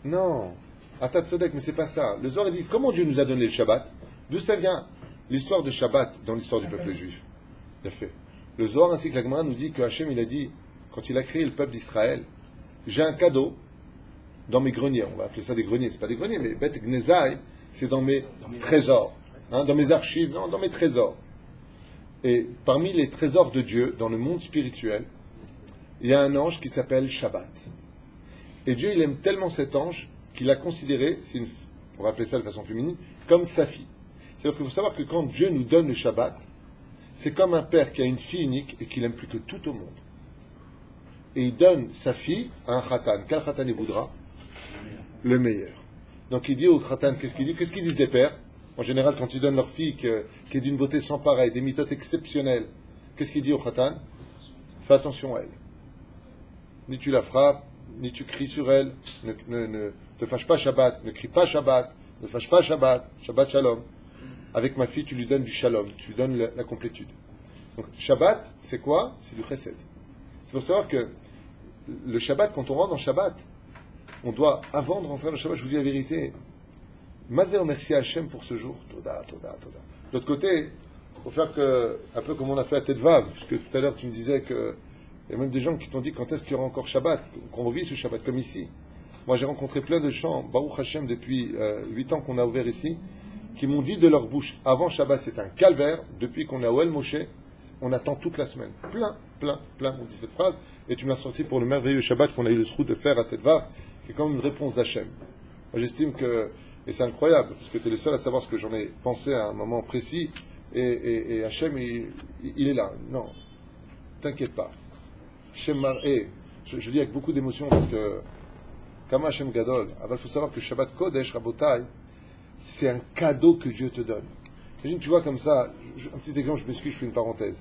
Non. Atat Sodek, mais c'est pas ça. Le Zohar dit, comment Dieu nous a donné le Shabbat? D'où ça vient? L'histoire de Shabbat dans l'histoire du peuple juif. Il a fait. Le Zohar ainsi que la Gemara nous dit que Hachem, il a dit, quand il a créé le peuple d'Israël, j'ai un cadeau dans mes greniers. On va appeler ça des greniers. C'est pas des greniers, mais Bet Gnezai, c'est dans mes trésors. Hein, dans mes archives, non, dans mes trésors. Et parmi les trésors de Dieu, dans le monde spirituel, il y a un ange qui s'appelle Shabbat. Et Dieu, il aime tellement cet ange qu'il a considéré, on va appeler ça de façon féminine, comme sa fille. C'est-à-dire qu'il faut savoir que quand Dieu nous donne le Shabbat, c'est comme un père qui a une fille unique et qui l'aime plus que tout au monde. Et il donne sa fille à un khatan. Quel khatan il voudra? Le meilleur. Donc il dit au khatan, qu'est-ce qu'il dit? Qu'est-ce qu'ils disent les pères? En général, quand ils donnent leur fille qui est d'une beauté sans pareille, des méthodes exceptionnelles, qu'est-ce qu'il dit au khatan? Fais attention à elle. Ni tu la frappes, ni tu cries sur elle, ne te fâche pas Shabbat, ne crie pas Shabbat, ne fâche pas Shabbat, Shabbat Shalom. Avec ma fille, tu lui donnes du Shalom, tu lui donnes la complétude. Donc Shabbat, c'est quoi? C'est du Chesed. C'est pour savoir que le Shabbat, quand on rentre dans Shabbat, on doit, avant de rentrer dans le Shabbat, je vous dis la vérité, Mazé merci à Hachem pour ce jour. Toda. De l'autre côté, il faut faire un peu comme on a fait à Tête Vav, puisque tout à l'heure tu me disais que il y a même des gens qui t'ont dit quand est-ce qu'il y aura encore Shabbat, qu'on revit ce Shabbat comme ici. Moi j'ai rencontré plein de gens, Baruch Hashem, depuis 8 ans qu'on a ouvert ici, qui m'ont dit de leur bouche, avant Shabbat c'est un calvaire, depuis qu'on est à Oel Moshe, on attend toute la semaine. Plein, on dit cette phrase, et tu m'as sorti pour le merveilleux Shabbat qu'on a eu le srout de faire à Tête Vav, qui est comme une réponse d'Hachem. Moi j'estime que, et c'est incroyable, parce que tu es le seul à savoir ce que j'en ai pensé à un moment précis, et Hachem, il est là. Non, t'inquiète pas. Hachem Mar'eh, je lis avec beaucoup d'émotion parce que, Kama Hachem Gadol, il faut savoir que Shabbat Kodesh, Rabotai, c'est un cadeau que Dieu te donne. Imagine, tu vois comme ça, un petit exemple, je m'excuse, je fais une parenthèse.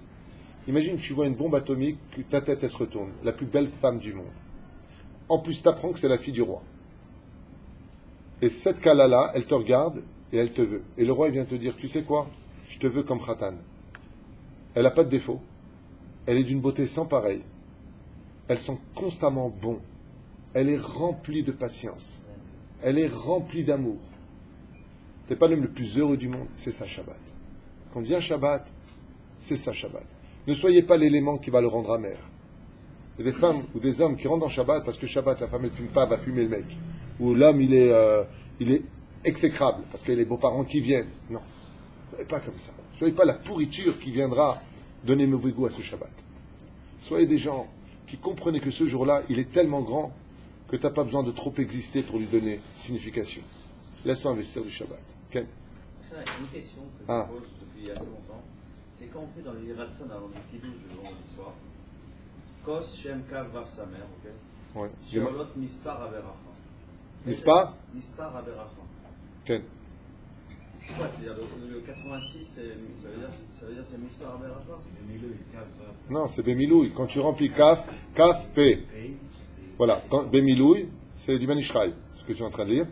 Imagine, tu vois une bombe atomique, que ta tête, elle se retourne. La plus belle femme du monde. En plus, tu apprends que c'est la fille du roi. Et cette Kala-là, elle te regarde et elle te veut. Et le roi, il vient te dire, tu sais quoi? Je te veux comme Khatan. Elle n'a pas de défaut. Elle est d'une beauté sans pareille. Elles sont constamment bonnes. Elle est remplie de patience. Elle est remplie d'amour. C'est pas l'homme le plus heureux du monde, c'est ça Shabbat. Quand vient Shabbat, c'est ça Shabbat. Ne soyez pas l'élément qui va le rendre amer. Il y a des femmes ou des hommes qui rentrent dans Shabbat parce que Shabbat, la femme elle fume pas, va fumer le mec. Ou l'homme il est exécrable parce qu'il y a les beaux-parents qui viennent. Non, soyez pas comme ça. Soyez pas la pourriture qui viendra donner mauvais goût à ce Shabbat. Soyez des gens qui comprenez que ce jour-là, il est tellement grand que tu n'as pas besoin de trop exister pour lui donner signification. Laisse-toi investir du Shabbat. Okay. Une question que je pose depuis assez longtemps, c'est quand on fait dans le Yiratsan avant le Kiddush le vendredi soir, Kos, Shem, Kav, Vav, Samer, ok? Ouais. Sheolot, Mispar, Averacha. Mispar? Mispar, Averacha. Okay. C'est quoi? C'est-à-dire le 86, ça veut dire c'est Mispar, Averacha? C'est Bemilouï, Kav, Vav. Non, c'est Bemilouï. Quand tu remplis Kaf, Kaf, P. Voilà. Bemilouï, c'est du Manishraï, ce que tu es en train de lire.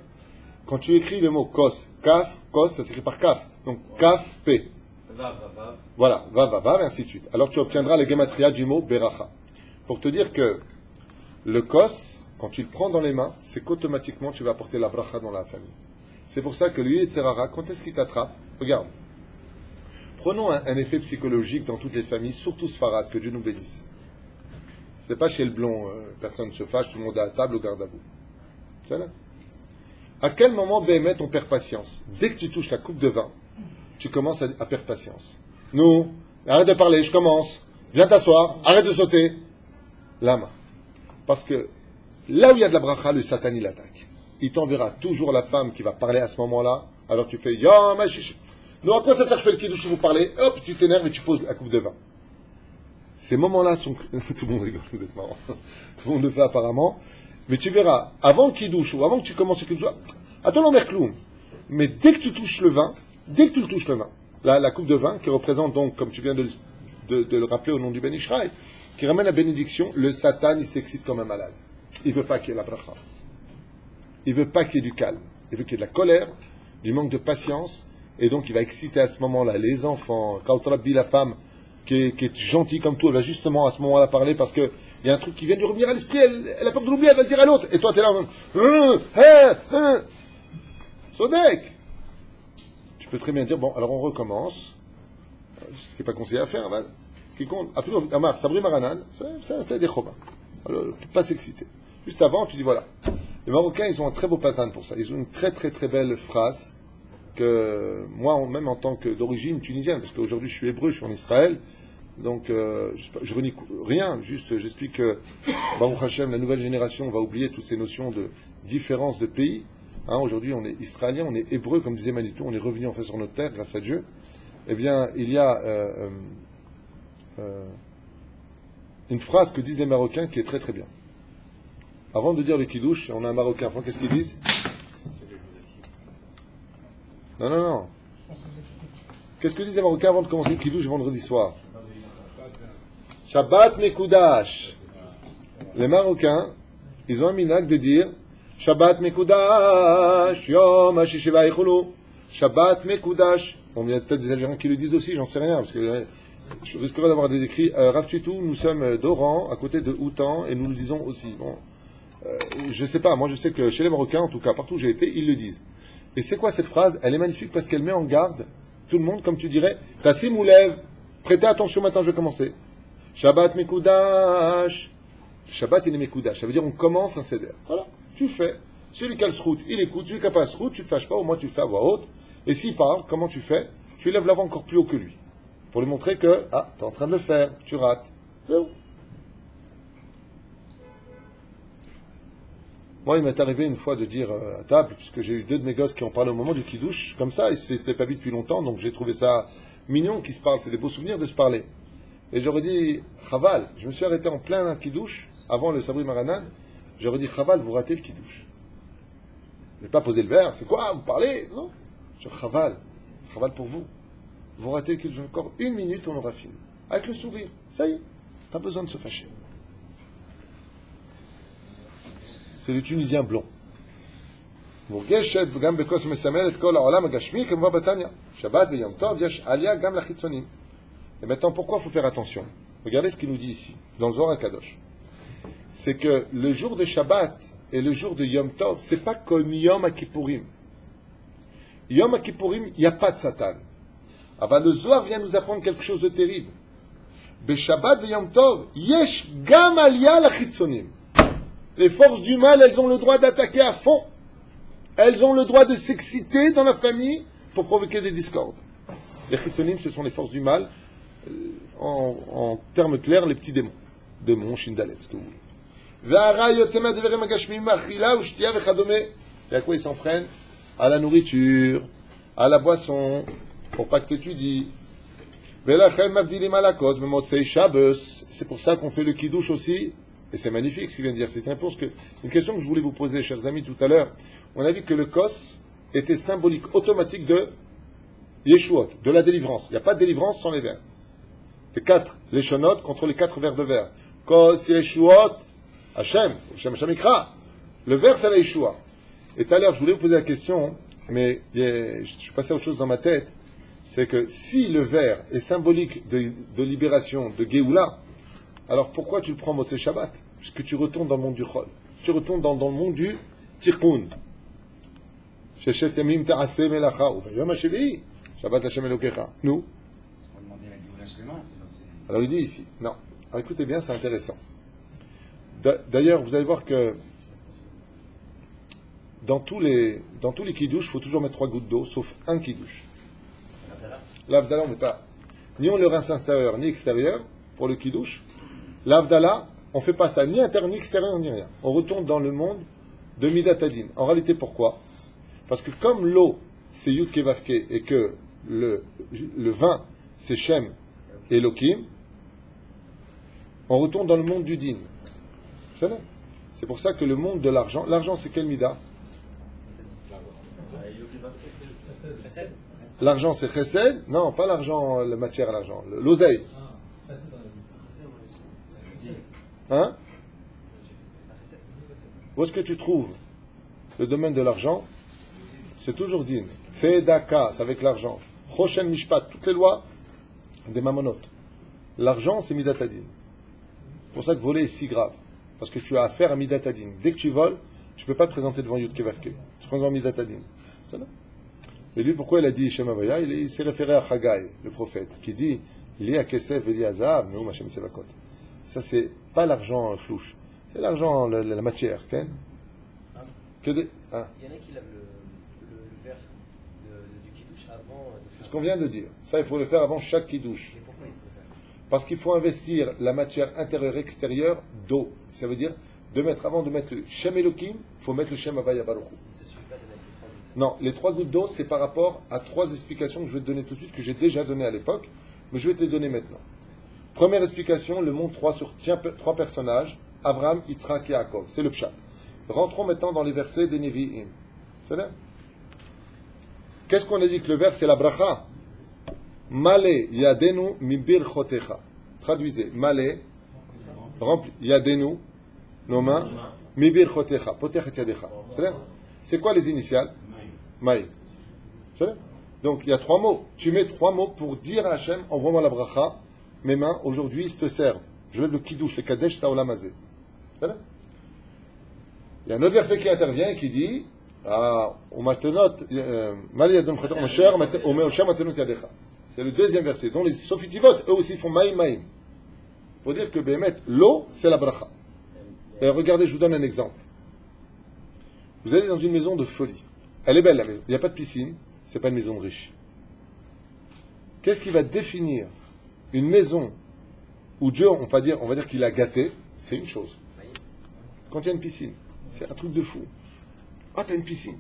Quand tu écris le mot kos, kaf, kos, ça s'écrit par kaf. Donc kaf, p. Va. Voilà, va, et ainsi de suite. Alors tu obtiendras la gematria du mot beracha. Pour te dire que le kos, quand tu le prends dans les mains, c'est qu'automatiquement tu vas apporter la bracha dans la famille. C'est pour ça que le Yetzerara, quand est-ce qu'il t'attrape? Regarde. Prenons un effet psychologique dans toutes les familles, surtout Sfarad, que Dieu nous bénisse. C'est pas chez le blond, personne ne se fâche, tout le monde est à table au garde à vous. C'est là. À quel moment, Béhémet, on perd patience? Dès que tu touches la coupe de vin, tu commences à perdre patience. Nous, arrête de parler, je commence. Viens t'asseoir, arrête de sauter. Lama. Parce que là où il y a de la bracha, le Satan, il attaque. Il t'enverra toujours la femme qui va parler à ce moment-là. Alors tu fais, ya, ma chiche. Non, à quoi ça sert je fais le kiddush, vous parlez? Hop, tu t'énerves et tu poses la coupe de vin. Ces moments-là sont... Tout le monde rigole, vous êtes marrant. Tout le monde le fait apparemment. Mais tu verras, avant le kiddush ou avant que tu commences le kiddush, attends l'omerkloum. Mais dès que tu touches le vin, la coupe de vin, qui représente donc, comme tu viens de le rappeler au nom du Ben Ishraï, qui ramène la bénédiction, le Satan, il s'excite comme un malade. Il ne veut pas qu'il y ait la bracha. Il ne veut pas qu'il y ait du calme. Il veut qu'il y ait de la colère, du manque de patience, et donc il va exciter à ce moment-là les enfants. Kautrabi, la femme, qui est gentille comme tout, elle va justement à ce moment-là parler parce que il y a un truc qui vient de lui revenir à l'esprit, elle a peur de l'oublier, elle va le dire à l'autre. Et toi, tu es là, Sodek. Tu peux très bien dire, bon, alors on recommence. Ce qui n'est pas conseillé à faire, mal. Ce qui compte, Amar, Sabri Maranan, c'est des chobas. Alors, ne pas s'exciter. Juste avant, tu dis, voilà. Les Marocains, ils ont un très beau pattern pour ça. Ils ont une très, très, très belle phrase que moi, même en tant que d'origine tunisienne, parce qu'aujourd'hui, je suis hébreu, je suis en Israël, donc je renie rien, juste j'explique que Baruch Hashem, la nouvelle génération va oublier toutes ces notions de différence de pays. Hein, aujourd'hui, on est israélien, on est hébreu, comme disait Manitou, on est revenu en fait sur notre terre grâce à Dieu. Eh bien, il y a une phrase que disent les Marocains qui est très très bien. Avant de dire le kiddush, on a un Marocain. Qu'est-ce qu'ils disent? Non. Qu'est-ce que disent les Marocains avant de commencer le kiddush vendredi soir? Shabbat Mekudash. Les Marocains, ils ont un minhag de dire Shabbat Mekudash, Yom HaShisheva Yichulu. Shabbat Mekudash. Bon, il y a peut-être des Algériens qui le disent aussi, j'en sais rien, parce que je risquerais d'avoir des écrits. Rav Tutu, nous sommes d'Oran, à côté de Houtan, et nous le disons aussi. Bon, je sais pas, moi je sais que chez les Marocains, en tout cas, partout où j'ai été, ils le disent. Et c'est quoi cette phrase? Elle est magnifique parce qu'elle met en garde tout le monde, comme tu dirais, Tassim ou lève, prêtez attention maintenant, je vais commencer. Shabbat Mekudash. Shabbat il est Mekudash. Ça veut dire on commence un seder. Voilà, tu le fais. Celui qui a le srout, il écoute. Celui qui n'a pas le srout, tu ne te fâches pas, au moins tu le fais à voix haute. Et s'il parle, comment tu fais? Tu lèves l'avant encore plus haut que lui. Pour lui montrer que, tu es en train de le faire, tu rates. C'est bon. Moi, il m'est arrivé une fois de dire à table, puisque j'ai eu 2 de mes gosses qui ont parlé au moment du kiddush, comme ça, et c'était pas vu depuis longtemps, donc j'ai trouvé ça mignon qu'ils se parlent. C'est des beaux souvenirs de se parler. Et j'aurais dit, Chaval, je me suis arrêté en plein kiddush, avant le Sabri Maranan, j'aurais dit, Chaval, vous ratez le kiddush. Je n'ai pas posé le verre, c'est quoi, vous parlez? Non. Je dis, Chaval pour vous. vous ratez le Kiddush encore une minute, on aura fini. Avec le sourire, ça y est, pas besoin de se fâcher. C'est le Tunisien blond. מורגשת גם בכוס מסמל את כל העולם הגשמי כמו בתניא. שבת ויום טוב יש עלייה גם לחיצונים. Et maintenant, pourquoi il faut faire attention? Regardez ce qu'il nous dit ici, dans le Zohar HaKadosh. C'est que le jour de Shabbat et le jour de Yom Tov, c'est pas comme Yom HaKippourim. Yom HaKippourim, il n'y a pas de Satan. Alors le Zohar vient nous apprendre quelque chose de terrible. Be-Shabbat et Yom Tov, yesh gam aliyah lachitzonim. Les forces du mal, elles ont le droit d'attaquer à fond. Elles ont le droit de s'exciter dans la famille pour provoquer des discordes. Les chitzonim, ce sont les forces du mal, en termes clairs, les petits démons. Démons, shindalet, ce que vous voulez. Et à quoi ils s'en prennent? À la nourriture, à la boisson, pour pas que tu étudies. C'est pour ça qu'on fait le kiddush aussi. Et c'est magnifique ce qu'il vient de dire. C'est une question que je voulais vous poser, chers amis, tout à l'heure. On a vu que le kos était symbolique, automatique de Yeshuot, de la délivrance. Il n'y a pas de délivrance sans les vers. Les shonot contre les 4 vers de vers. Kos, Yeshuot, Hashem, Hashem Ikra. Le vers, c'est la Yeshua. Et tout à l'heure, je voulais vous poser la question, mais je suis passé à autre chose dans ma tête. C'est que si le vers est symbolique de libération, de Géoula, alors pourquoi tu le prends Motzei Shabbat? Puisque tu retournes dans le monde du Chol. Tu retournes dans le monde du Tikkun. Sheshet Yamim Ta'aseh Melacha, ou Vayom HaShevi'i, Shabbat Hashem Elokecha. Nous. Alors il dit ici, non. Alors écoutez bien, c'est intéressant. D'ailleurs, vous allez voir que dans tous les kiddush, il faut toujours mettre 3 gouttes d'eau, sauf un kiddush. L'Avdallah, on ne met pas. Ni on le rince intérieur, ni extérieur, pour le kiddush. L'Avdallah, on ne fait pas ça, ni intérieur, ni extérieur, ni rien. On retourne dans le monde de Midat Hadin. En réalité, pourquoi? Parce que comme l'eau, c'est Yud Kevavke, et que le vin, c'est Shem et Elohim, on retourne dans le monde du Din. Vous savez? C'est pour ça que le monde de l'argent c'est quel Mida? L'argent c'est Chesed? Non, pas l'argent, la matière à l'argent, l'oseille. Hein? Où est-ce que tu trouves le domaine de l'argent? C'est toujours Din. Tzedaka, c'est avec l'argent. Choshen Mishpat, toutes les lois des mamonot. L'argent, c'est Midat Hadin. C'est pour ça que voler est si grave. Parce que tu as affaire à Midat Hadin. Dès que tu voles, tu ne peux pas te présenter devant Yud Kevavke. Tu te présentes devant Midat Hadin. C'est ça? Et lui, pourquoi il a dit Shem Havaya? Il s'est référé à Chagai, le prophète, qui dit Li a Kesef Eli Azav, Meum Hashem Sevakot. Ça, c'est pas l'argent flouche. C'est l'argent, la matière. Okay? Il y en a qui lavent le verre du kiddush avant. C'est ce qu'on vient de dire. Ça, il faut le faire avant chaque kiddush. Pourquoi il faut le faire? Parce qu'il faut investir la matière intérieure-extérieure d'eau. Ça veut dire, avant de mettre le Shem Elohim, il faut mettre le Shem Havaya Baruch Hu. Ça suffit pas de mettre les 3 gouttes. Non, les 3 gouttes d'eau, c'est par rapport à 3 explications que je vais te donner tout de suite, que j'ai déjà donné à l'époque, mais je vais te les donner maintenant. Première explication, le monde 3 personnages, Avraham, Yitzhak et Yaakov. C'est le pshat. Rentrons maintenant dans les versets des Nevi'im. C'est ça? Qu'est-ce qu'on a dit que le vers, c'est la bracha? Male yadenu mibir chotecha. Traduisez. Male, rempli. Yadenu, nos mains, mibir chotecha. Potech et yadecha. C'est quoi les initiales? Maï. Donc, il y a 3 mots. Tu mets 3 mots pour dire à Hachem, envoie-moi la bracha. Mes mains, aujourd'hui, se te servent. Je vais le kiddush, le kadesh ta'olam hazeh. Il y a un autre verset qui intervient et qui dit c'est le deuxième verset, dont les Sofitivot, eux aussi font maïm maïm. Il faut dire que l'eau, c'est la bracha. Et regardez, je vous donne un exemple. Vous allez dans une maison de folie. Elle est belle, il n'y a pas de piscine, c'est pas une maison de riche. Qu'est-ce qui va définir une maison où Dieu, on va dire qu'il a gâté? C'est une chose. Quand il y a une piscine, c'est un truc de fou. Ah, t'as une piscine.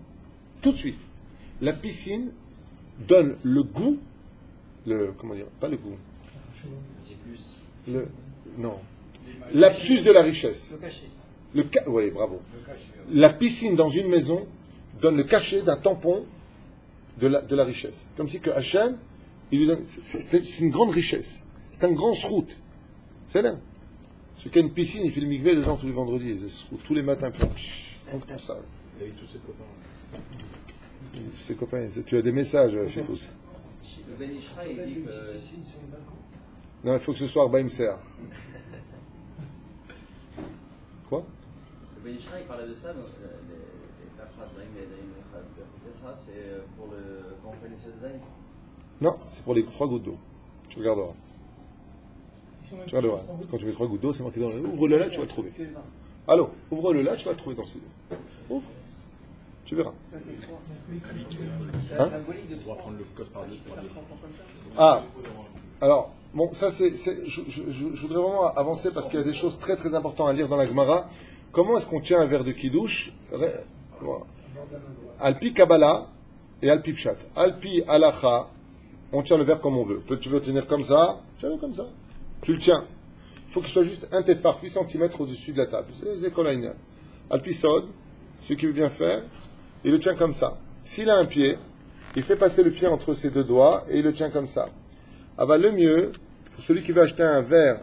Tout de suite. La piscine donne le goût, pas le goût. Non. L'absus de la richesse. Le cachet. Oui, bravo. La piscine dans une maison donne le cachet d'un tampon de la richesse. Comme si que Hachem, il lui donne. C'est une grande richesse. C'est un grand srout. C'est là. Celui qui a une piscine, il fait le mikvé dedans tous les vendredis. Tous les matins, on prend ça. Avec tous ses copains. Tous ses copains. Tu as des messages, Fifous. Le Ben Ishra, il dit que Non, il faut que ce soit Arbaïm Ser. Quoi? le Ben Ishra, il parlait de ça, donc, la phrase c'est pour le quand on fait les Sedzaï. Non, c'est pour les 3 gouttes d'eau. Tu regarderas. Tu regarderas. Quand tu mets 3 gouttes d'eau, c'est marqué dans le. Ouvre-le là, tu vas le trouver. Allô, ouvre-le là, tu vas le trouver dans ce. Ouvre. Tu verras. Hein? On va prendre le code par deux. Ah, alors, bon, ça je voudrais vraiment avancer parce qu'il y a des choses très très importantes à lire dans la Gemara. Comment est-ce qu'on tient un verre de kiddush? Alpi Kabbalah et Alpi Pshat. Alpi Halacha, on tient le verre comme on veut. Tu veux tenir comme ça, tiens-le comme ça. Tu le tiens. Il faut qu'il soit juste un tefar, 8 cm au-dessus de la table. C'est Kolaïnia. Alpi Sod, celui qui veut bien faire, il le tient comme ça. S'il a un pied, il fait passer le pied entre ses 2 doigts et il le tient comme ça. Ah bah, le mieux, pour celui qui veut acheter un verre,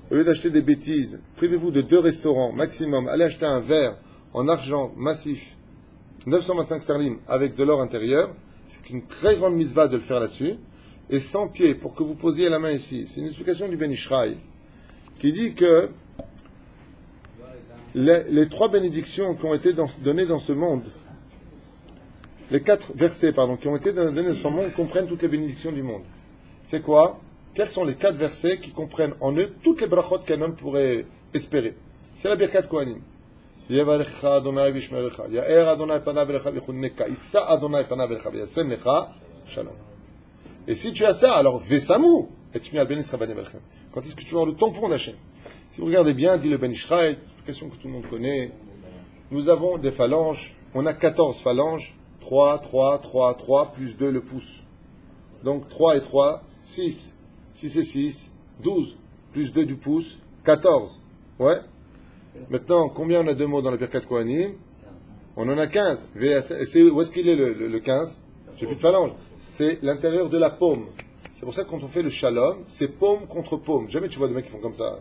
au lieu d'acheter des bêtises, privez-vous de 2 restaurants maximum. Allez acheter un verre en argent massif, 925 sterling, avec de l'or intérieur. C'est une très grande mitzvah de le faire là-dessus. Et 100 pieds pour que vous posiez la main ici. C'est une explication du Ben Ishraï qui dit que les 3 bénédictions qui ont été données dans ce monde, les 4 versets, qui ont été donnés dans ce monde comprennent toutes les bénédictions du monde. C'est quoi? Quels sont les 4 versets qui comprennent en eux toutes les brachot qu'un homme pourrait espérer? C'est la Birkat Kohanim. Yevarecha Adonai v'yishmerecha, Ya'er Adonai panav elecha v'chunneka, Issa Adonai panav elecha v'yasem lecha shalom. Et si tu as ça, alors Vesamou, et Shmi al ben Israël Belchem. Quand est-ce que tu vas avoir le tampon d'Hachem? Si vous regardez bien, dit le Ben Ishraï, question que tout le monde connaît, nous avons des phalanges, on a 14 phalanges, 3, 3, 3, 3, plus 2 le pouce. Donc 3 et 3, 6. 6 et 6, 12, plus 2 du pouce, 14. Ouais. Maintenant, combien on a de mots dans la Birkat Kohanim? On en a 15. Et c'est, où est-ce qu'il est le 15? J'ai plus de phalange. C'est l'intérieur de la paume. C'est pour ça que quand on fait le shalom, c'est paume contre paume. Jamais tu vois des mecs qui font comme ça.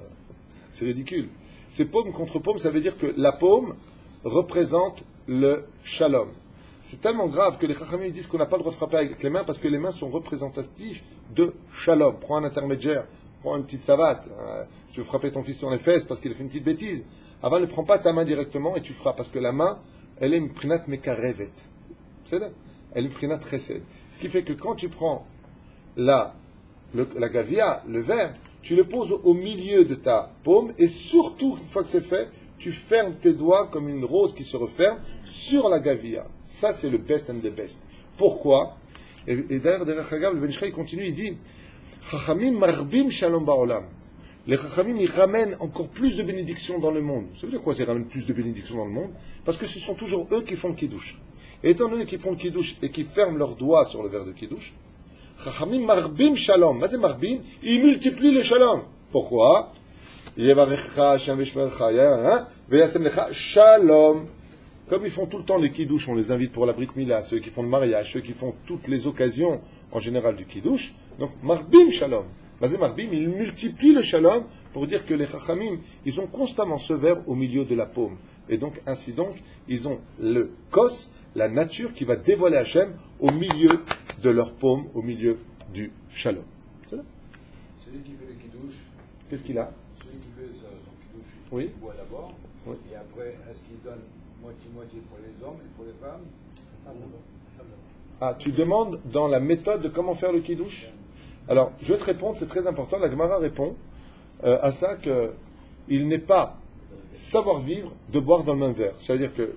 C'est ridicule. C'est paume contre paume, ça veut dire que la paume représente le shalom. C'est tellement grave que les Chachamim disent qu'on n'a pas le droit de frapper avec les mains parce que les mains sont représentatives de shalom. Prends un intermédiaire, prends une petite savate. Tu veux frapper ton fils sur les fesses parce qu'il a fait une petite bêtise. Avant, ne prends pas ta main directement et tu frappes parce que la main, elle est une prinat mekarevet. C'est ça? Elle est une prinat chesed. Ce qui fait que quand tu prends la gavia, le verre, tu le poses au milieu de ta paume et surtout, une fois que c'est fait, tu fermes tes doigts comme une rose qui se referme sur la gavia. Ça, c'est le best and the best. Pourquoi? Et d'ailleurs, derrière Hagab, le Ben Ishraï continue, il dit Chachamim marbim shalom ba'olam. Les Chachamim, ils ramènent encore plus de bénédictions dans le monde. Ça veut dire quoi, ils ramènent plus de bénédictions dans le monde? Parce que ce sont toujours eux qui font le kiddush. Et étant donné qu'ils font le kiddush et qu'ils ferment leurs doigts sur le verre de kiddush, Chachamim marbim shalom. Vas-y marbim, ils multiplient le shalom. Pourquoi? Shalom. Comme ils font tout le temps le kiddush, on les invite pour la brit mila, ceux qui font le mariage, ceux qui font toutes les occasions en général du kiddush. Donc, marbim shalom. Vas-y marbim, ils multiplient le shalom pour dire que les chachamim, ils ont constamment ce verre au milieu de la paume. Et donc, ainsi donc, ils ont le kos, la nature qui va dévoiler Hachem au milieu de leur paume, au milieu du shalom. C'est là? Celui qui fait le kiddush, Qu'est-ce qu'il a? celui qui fait son kiddush, Oui. il boit d'abord, Oui. et après, est-ce qu'il donne moitié-moitié pour les hommes et pour les femmes? Ah, tu demandes dans la méthode de comment faire le kiddush? Alors, je vais te répondre, c'est très important. La Gemara répond à ça qu'il n'est pas savoir-vivre de boire dans le même verre. C'est-à-dire que...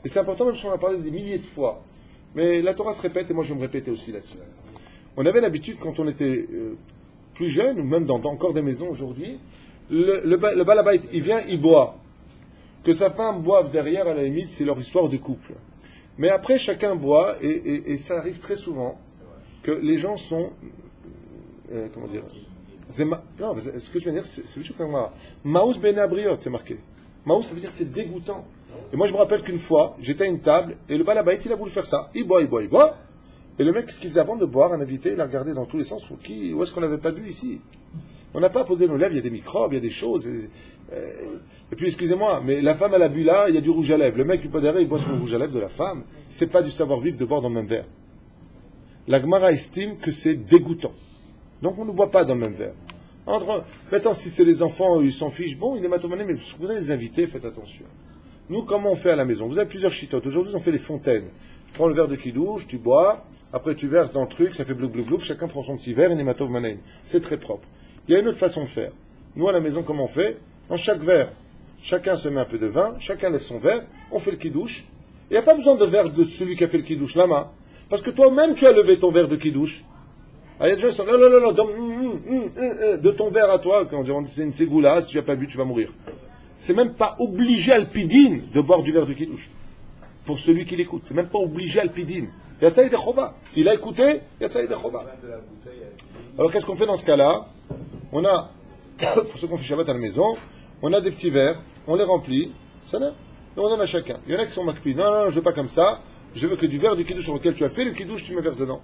et c'est important, même si on a parlé des milliers de fois. Mais la Torah se répète, et moi je vais me répéter aussi là-dessus. On avait l'habitude, quand on était plus jeune, ou même dans encore des maisons aujourd'hui, le balabait, il vient, il boit. Que sa femme boive derrière, à la limite, c'est leur histoire de couple. Mais après, chacun boit, et ça arrive très souvent, que les gens sont... comment dire? Non, ce que tu viens de dire, c'est juste comme ça. Maus bene abriot, c'est marqué. Maus, ça veut dire c'est dégoûtant. Et moi, je me rappelle qu'une fois, j'étais à une table, et le balabait, il a voulu faire ça. Il boit. Et le mec, ce qu'il faisait avant de boire, un invité, il a regardé dans tous les sens, où est-ce qu'on n'avait pas bu ici? On n'a pas posé nos lèvres, il y a des microbes, il y a des choses. Et puis, excusez-moi, mais la femme, elle a bu là, il y a du rouge à lèvres. Le mec, il peut derrière, il boit son rouge à lèvres de la femme. C'est pas du savoir-vivre de boire dans le même verre. La Gemara estime que c'est dégoûtant. Donc, on ne boit pas dans le même verre. Maintenant, si c'est les enfants, ils s'en fichent, bon, il est matomané, mais vous avez des invités, faites attention. Nous, comment on fait à la maison? Vous avez plusieurs chitotes. Aujourd'hui, on fait les fontaines. Tu prends le verre de kidouche, tu bois, après tu verses dans le truc, ça fait blouk blouk blouk, chacun prend son petit verre, et nématov manaim. C'est très propre. Il y a une autre façon de faire. Nous, à la maison, comment on fait? Dans chaque verre, chacun se met un peu de vin, chacun lève son verre, on fait le kidouche. Il n'y a pas besoin de verre de celui qui a fait le kidouche, la main. Parce que toi-même, tu as levé ton verre de kidouche. Ah, il y a des gens qui sont là, de ton verre à toi, quand on dit c'est une ségoula, si tu n'as pas bu, tu vas mourir. C'est même pas obligé à l'pidine de boire du verre de kidouche. Pour celui qui l'écoute, c'est même pas obligé à l'pidine. Yatsaï de chova. Il a écouté, Yatsaï de chova. Alors qu'est-ce qu'on fait dans ce cas-là? On a, pour ceux qui ont fait Shabbat à la maison, on a des petits verres, on les remplit, ça n'a, et on donne à chacun. Il y en a qui sont makpi. Non, je veux pas comme ça, je veux que du verre de kidouche sur lequel tu as fait le kidouche, tu me verses dedans.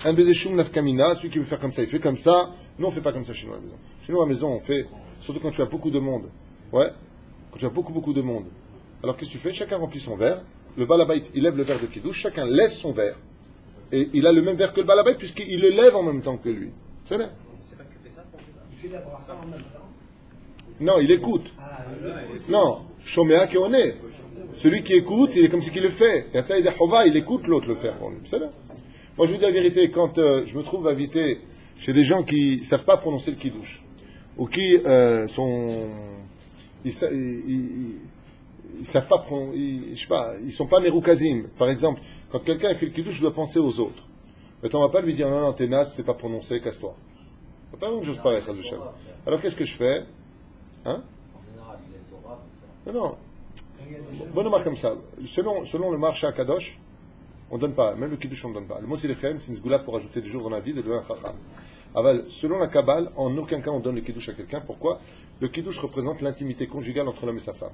Un baiser shum nafkamina, celui qui veut faire comme ça, il fait comme ça. Nous, on fait pas comme ça chez nous à la maison. Chez nous à la maison, on fait, surtout quand tu as beaucoup de monde. Ouais, quand tu as beaucoup de monde. Alors qu'est-ce que tu fais? Chacun remplit son verre. Le balabait, il lève le verre de kidouche, chacun lève son verre. Et il a le même verre que le balabait puisqu'il le lève en même temps que lui. C'est bien. Non, il écoute. Non, Shomea qui on est. Celui qui écoute, il est comme si qu'il le fait. Il écoute l'autre le faire pour lui. C'est bien. Moi, je vous dis la vérité, quand je me trouve invité chez des gens qui ne savent pas prononcer le kidouche, ou qui sont... Ils savent pas, je sais pas, ils sont pas meroukazim. Par exemple, quand quelqu'un fait le kidouche, je dois penser aux autres. Mais on va pas lui dire non, t'es naze, c'est pas prononcé, casse-toi. C'est pas une chose pareille, alors qu'est-ce que je fais? Hein? En général, il laisse au rab pour faire. Non. Bonne remarque comme ça. Selon le marché à Kadosh, on ne donne pas. Même le kiddush, on ne donne pas. Le mot silechem, c'est une zgoula pour ajouter des jours dans la vie de devenir un chacham. Aval, selon la Kabbale, en aucun cas on donne le kiddush à quelqu'un. Pourquoi? Le kiddush représente l'intimité conjugale entre l'homme et sa femme.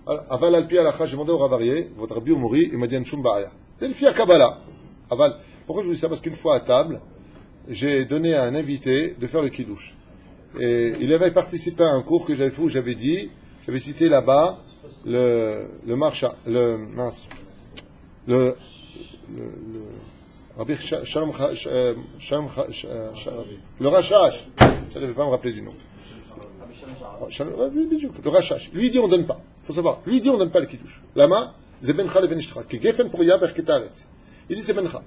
Aval alpi alacha, j'ai demandé au Ravarié, votre Rabbi Omori, il m'a dit un shumbaaya. C'est le fier Kabbalah. Aval, pourquoi je vous dis ça? Parce qu'une fois à table, j'ai donné à un invité de faire le kiddush. Et il avait participé à un cours que j'avais fait où j'avais cité là-bas le Rabbi Shalom, le Rashash, je n'arrivais pas à me rappeler du nom. Le Rashash, lui dit on ne donne pas. Il faut savoir, lui dit on ne donne pas le kiddush. Lama, c'est bencha le benishtra. Qui gefen pour ya berketaretz. Il dit c'est bencha.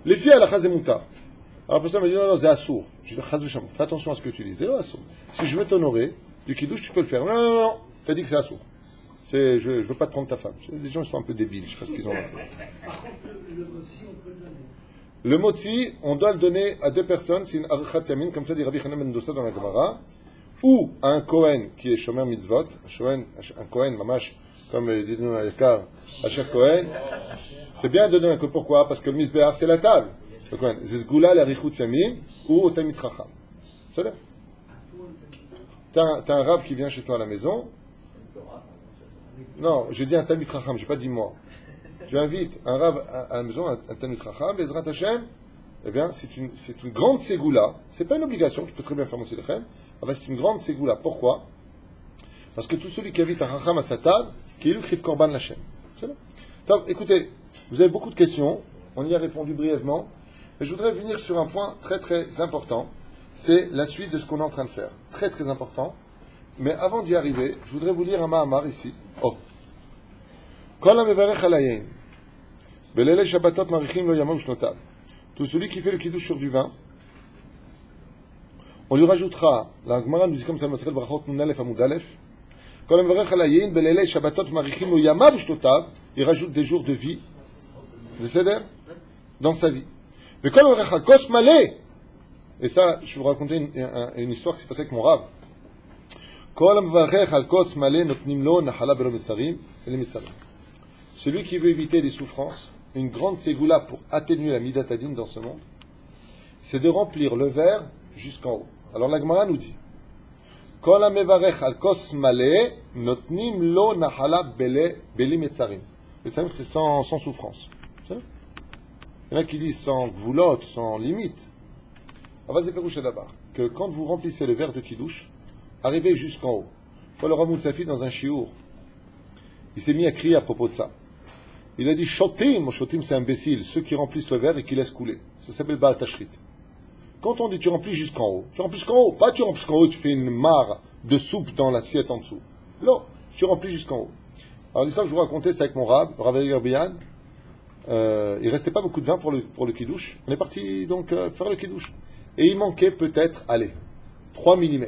Les filles à la chaz mutar. Alors la personne me dit non, c'est assour. Je dis chaz v'sham. Fais attention à ce que tu dis. C'est assour. Si je veux t'honorer, du kiddush tu peux le faire. Non. T'as dit que c'est assour. Je veux pas te prendre ta femme. Les gens ils sont un peu débiles. Je sais pas ce qu'ils ont. Le motzi, on doit le donner à deux personnes. C'est une arichat yamin, comme ça dit Rabbi Chanan ben Dosa dans la Gemara. Ou à un Kohen qui est Shomer Mitzvot, un Kohen, mamash, comme dit nous à Yakar, à chaque Kohen, c'est bien de donner un Kohen. Pourquoi? Parce que le Mizbeach, c'est la table. Le Kohen, c'est Zgoula, la Richut Yamin, ou au Tamit Chacham. C'est là. T'as un Rav qui vient chez toi à la maison. Non, j'ai dit un Tamit Chacham, j'ai pas dit moi. Tu invites un Rav à la maison, un Tamit Chacham, Bezrat Hashem, eh bien, c'est une grande ségoula. C'est pas une obligation, tu peux très bien faire mon Silechem. C'est une grande ségoula. Pourquoi? Parce que tout celui qui invite un Chacham à sa table, qui lui crive Korban Lachem. Écoutez, vous avez beaucoup de questions, on y a répondu brièvement, mais je voudrais venir sur un point très très important, c'est la suite de ce qu'on est en train de faire. Très très important. Mais avant d'y arriver, je voudrais vous lire un Mahamar ici. Oh. Kol ha-mevarech al hayayin, belele shabbatot marichim lo yamav shnotav. Tout celui qui fait le kiddush sur du vin, on lui rajoutera, la Gemara nous dit comme ça, Masrel Brachot Nun Alef Amud Alef, Kol ha-mevarech al hayayin, belele shabbatot marichim lo yamav shnotav, il rajoute des jours de vie, de seder, dans sa vie. Mais Kol ha-mevarech al kos malé, et ça, je vais vous raconter une histoire qui s'est passée avec mon Rav. Celui qui veut éviter les souffrances, une grande ségoula pour atténuer la midatadine dans ce monde, c'est de remplir le verre jusqu'en haut. Alors la Gemara nous dit c'est sans souffrance. Il y en a qui disent sans gvoulotte, sans limite. Aval Zeperouche d'abord, que quand vous remplissez le verre de Kiddush, arrivez jusqu'en haut. Paul Ramoud Safi, dans un chiour, il s'est mis à crier à propos de ça. Il a dit Shotim, Shotim c'est imbécile, ceux qui remplissent le verre et qui laissent couler. Ça s'appelle Baal Tashrit. Quand on dit tu remplis jusqu'en haut, tu remplis jusqu'en haut, pas tu remplis jusqu'en haut, tu fais une mare de soupe dans l'assiette en dessous. Non, tu remplis jusqu'en haut. Alors l'histoire que je vous racontais, c'est avec mon Rav Yerbian. Il restait pas beaucoup de vin pour le kidouche. On est parti donc faire le kidouche. Et il manquait peut-être, 3 mm.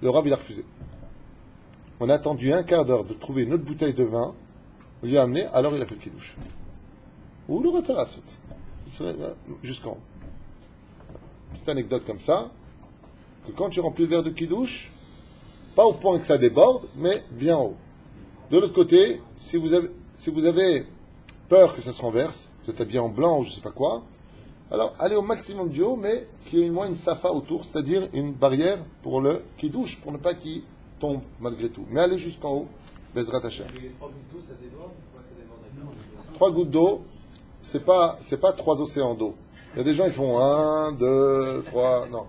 Le Rav il a refusé. On a attendu un quart d'heure de trouver une autre bouteille de vin. On lui a amené, alors il a fait le kidouche. Ou le ratzarasot. Jusqu'en haut. Petite anecdote comme ça, que quand tu remplis le verre de kidouche, pas au point que ça déborde, mais bien haut. De l'autre côté, si vous avez peur que ça se renverse, vous êtes habillé en blanc ou je ne sais pas quoi, alors allez au maximum du haut, mais qu'il y ait au moins une safa autour, c'est-à-dire une barrière pour le kidouche, pour ne pas qu'il tombe malgré tout. Mais allez jusqu'en haut, Bezrat Hashem. Les 3 gouttes d'eau, ça déborde? Pourquoi ça déborde d'accord? 3 gouttes d'eau, c'est pas 3 océans d'eau. Il y a des gens qui font 1, 2, 3, non.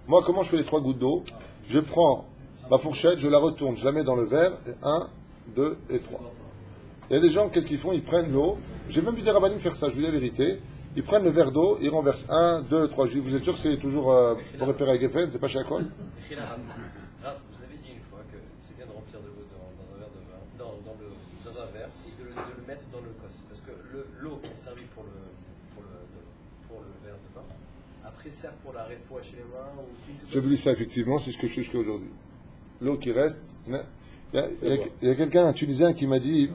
Moi, comment je fais les 3 gouttes d'eau? Je prends ma fourchette, je la retourne, je la mets dans le verre, et 1, 2 et 3. Il y a des gens, qu'est-ce qu'ils font? Ils prennent l'eau. J'ai même vu des rabbinim faire ça, je vous dis la vérité. Ils prennent le verre d'eau, ils renversent 1, 2, 3. Je dis, vous êtes sûr que c'est toujours pour repérer à Geffen, c'est pas chez Akol? Vous avez dit une fois que c'est bien de remplir de l'eau dans un verre de vin, dans un verre, et de le mettre dans le cos. Parce que l'eau qui est servie pour le verre de vin, après sert pour la réfoua chez les mains ou si J'ai vu ça effectivement, c'est ce que je fais jusqu'à aujourd'hui. L'eau qui reste. Il y a quelqu'un, un Tunisien, qui m'a dit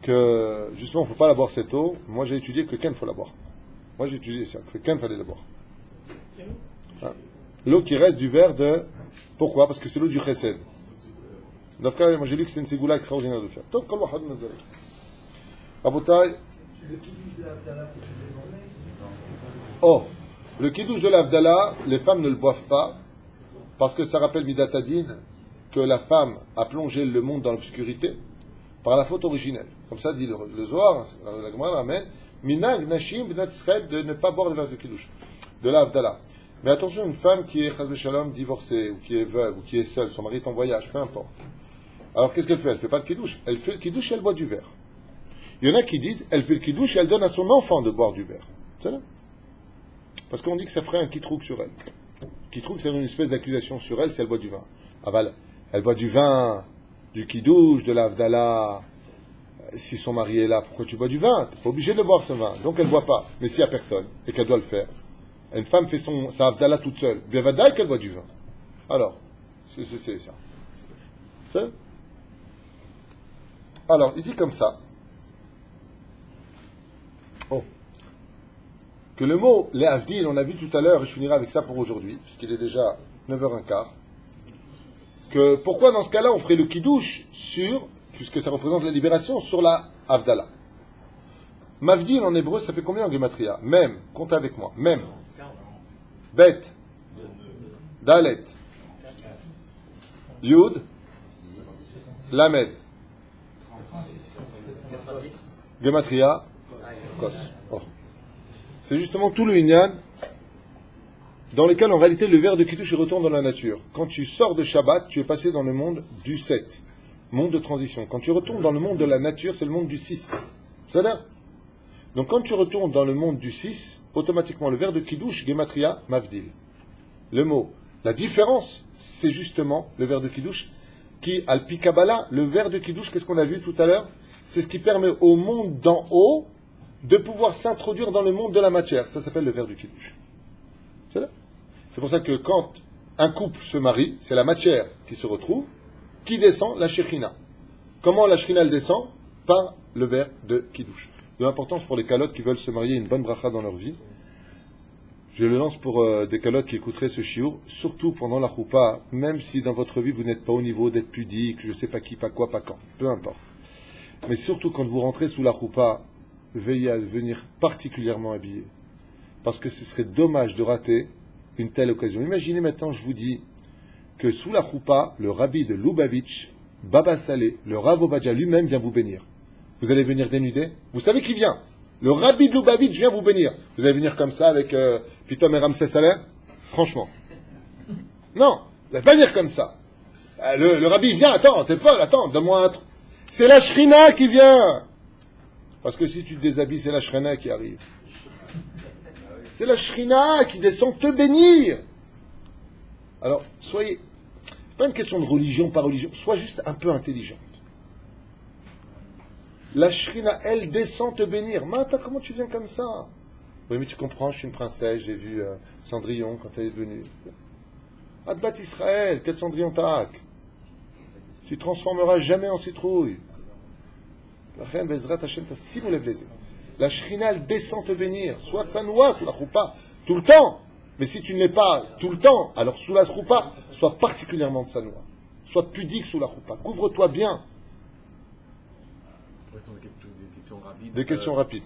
que justement il ne faut pas la boire cette eau. Moi j'ai étudié que Ken faut la boire. Moi j'ai étudié ça, que Ken fallait la boire. Hein? L'eau qui reste du verre de. Pourquoi? Parce que c'est l'eau du chesed. Dans ce cas, moi j'ai lu que c'était une ségoula extraordinaire de le faire. Donc, Abotai. Oh, le kidouche de l'Avdallah, les femmes ne le boivent pas parce que ça rappelle Midatadin que la femme a plongé le monde dans l'obscurité par la faute originelle. Comme ça dit le Zohar, la Gemara ramène Minag Nashim B'nat Israël de ne pas boire le verre de kidouche de l'Avdallah. Mais attention, une femme qui est Chaz Shalom divorcée ou qui est veuve ou qui est seule, son mari est en voyage, peu importe. Alors qu'est-ce qu'elle fait? Elle fait pas le kidouche. Elle fait le kidouche et elle boit du verre. Il y en a qui disent elle fait le kidouche et elle donne à son enfant de boire du verre. C'est là. Parce qu'on dit que ça ferait un kitrouk sur elle. Kitrouk, c'est une espèce d'accusation sur elle si elle boit du vin. Ah bah, elle boit du vin, du kidouche, de l'Avdallah. Si son mari est là, pourquoi tu bois du vin? Tu n'es pas obligé de boire ce vin. Donc elle ne boit pas. Mais s'il n'y a personne et qu'elle doit le faire, une femme fait sa Avdallah toute seule. Bien vadaï qu'elle boit du vin. Alors, c'est ça. C'est? Alors, il dit comme ça. Oh. Que le mot les Avdil, on a vu tout à l'heure, et je finirai avec ça pour aujourd'hui, puisqu'il est déjà 9h15, que pourquoi dans ce cas-là on ferait le kidouche sur, puisque ça représente la libération, sur la Avdallah. Mavdil en hébreu, ça fait combien en gematria? Même, comptez avec moi, même. Bet, Dalet, Yud, Lamed, gematria, Kos. Oh. C'est justement tout le Inyan dans lequel en réalité le verre de Kiddush retourne dans la nature. Quand tu sors de Shabbat, tu es passé dans le monde du 7, monde de transition. Quand tu retournes dans le monde de la nature, c'est le monde du 6. C'est ça? Donc quand tu retournes dans le monde du 6, automatiquement le verre de Kiddush, Gematria, Mavdil. Le mot, la différence, c'est justement le verre de Kiddush qui, al-Pi Kabbalah, le verre de Kiddush, qu'est-ce qu'on a vu tout à l'heure? C'est ce qui permet au monde d'en haut de pouvoir s'introduire dans le monde de la matière. Ça s'appelle le verre du Kiddush. C'est là. C'est pour ça que quand un couple se marie, c'est la matière qui se retrouve, qui descend la Shekhinah. Comment la Shekhinah elle descend? Par le verre de Kiddush. De l'importance pour les calottes qui veulent se marier une bonne bracha dans leur vie. Je le lance pour des calottes qui écouteraient ce chiour, surtout pendant la choupa, même si dans votre vie vous n'êtes pas au niveau d'être pudique, je sais pas qui, pas quoi, pas quand, peu importe. Mais surtout quand vous rentrez sous la choupa, veillez à venir particulièrement habillé. Parce que ce serait dommage de rater une telle occasion. Imaginez maintenant, je vous dis, que sous la choupa, le rabbi de Lubavitch, Baba Salé, le Rav Ovadia lui-même vient vous bénir. Vous allez venir dénuder? Vous savez qui vient? Le Rabbi de Lubavitch vient vous bénir. Vous allez venir comme ça avec Pitom et Ramsès Salaire? Franchement. Non, vous n'allez pas venir comme ça. Le Rabbi vient, attends, t'es folle, attends, donne-moi un truc. C'est la Shrina qui vient. Parce que si tu te déshabilles, c'est la Shrina qui arrive. C'est la Shrina qui descend te bénir. Alors, soyez... pas une question de religion, pas religion. Sois juste un peu intelligente. La Shrina, elle descend te bénir. Mata, comment tu viens comme ça? Oui, mais tu comprends, je suis une princesse, j'ai vu Cendrillon quand elle est venue. Adbat Israël, quel Cendrillon t'as? Tu transformeras jamais en citrouille. La reine Bezrat Hashem t'a simulé plaisir. La Shrina, elle descend te bénir. Soit tsanoua sous la choupa, tout le temps. Mais si tu ne l'es pas tout le temps, alors sous la choupa, sois particulièrement tsanoua. Sois pudique sous la choupa. Couvre-toi bien. Des questions rapides.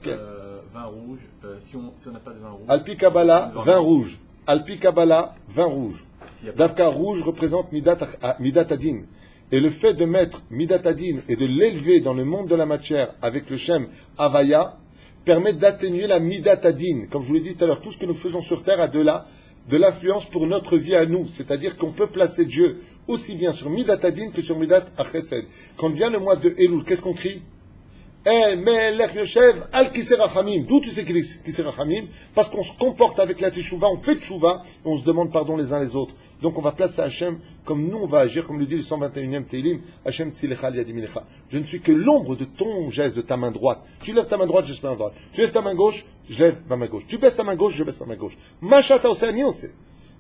Vin rouge, si on n'a pas de vin rouge. Alpi Kabbalah, vin rouge. Alpi Kabbalah, vin rouge. Davka rouge représente Midat Adin. Et le fait de mettre Midat Adin et de l'élever dans le monde de la matière avec le Shem Havaya permet d'atténuer la Midat Adin. Comme je vous l'ai dit tout à l'heure, tout ce que nous faisons sur terre a de l'influence pour notre vie à nous. C'est-à-dire qu'on peut placer Dieu aussi bien sur Midat Adin que sur Midat Achesed. Quand vient le mois de Elul, qu'est-ce qu'on crie? El Melech Yoshev Al Kisei Rachamim. D'où tu sais qu'il est Kisei Rachamim? Parce qu'on se comporte avec la Teshuvah, on fait Teshuvah, et on se demande pardon les uns les autres. Donc on va placer Hachem comme nous on va agir, comme le dit le 121e Teilim, Hachem Tzilecha Liadimilecha. Je ne suis que l'ombre de ton geste, de ta main droite. Tu lèves ta main droite, je lève ma main droite. Tu lèves ta main gauche, je lève ma main gauche. Tu baisses ta main gauche, je baisse ma main gauche. Machata Osani Ose.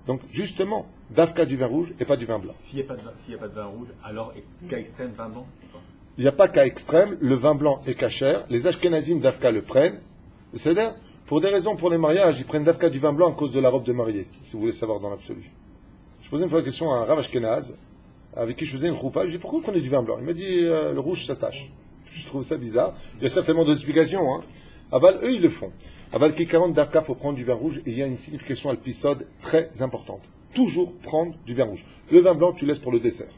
Donc justement, Dafka du vin rouge et pas du vin blanc. S'il n'y a pas de vin rouge, alors cas extrême, vin blanc? Il n'y a pas cas extrême, le vin blanc est cachère, les Ashkenazim d'Afka le prennent, c'est-à-dire, pour des raisons pour les mariages, ils prennent d'Afka du vin blanc à cause de la robe de mariée, si vous voulez savoir dans l'absolu. Je posais une fois la question à un Rav Ashkenaz, avec qui je faisais une choupa, je lui ai dit, pourquoi vous prenez du vin blanc? Il m'a dit, le rouge s'attache. Je trouve ça bizarre, il y a certainement d'autres explications, hein. Aval, eux, ils le font. Aval, qui 40 d'Afka, il faut prendre du vin rouge, et il y a une signification alpisode très importante. Toujours prendre du vin rouge. Le vin blanc, tu laisses pour le dessert.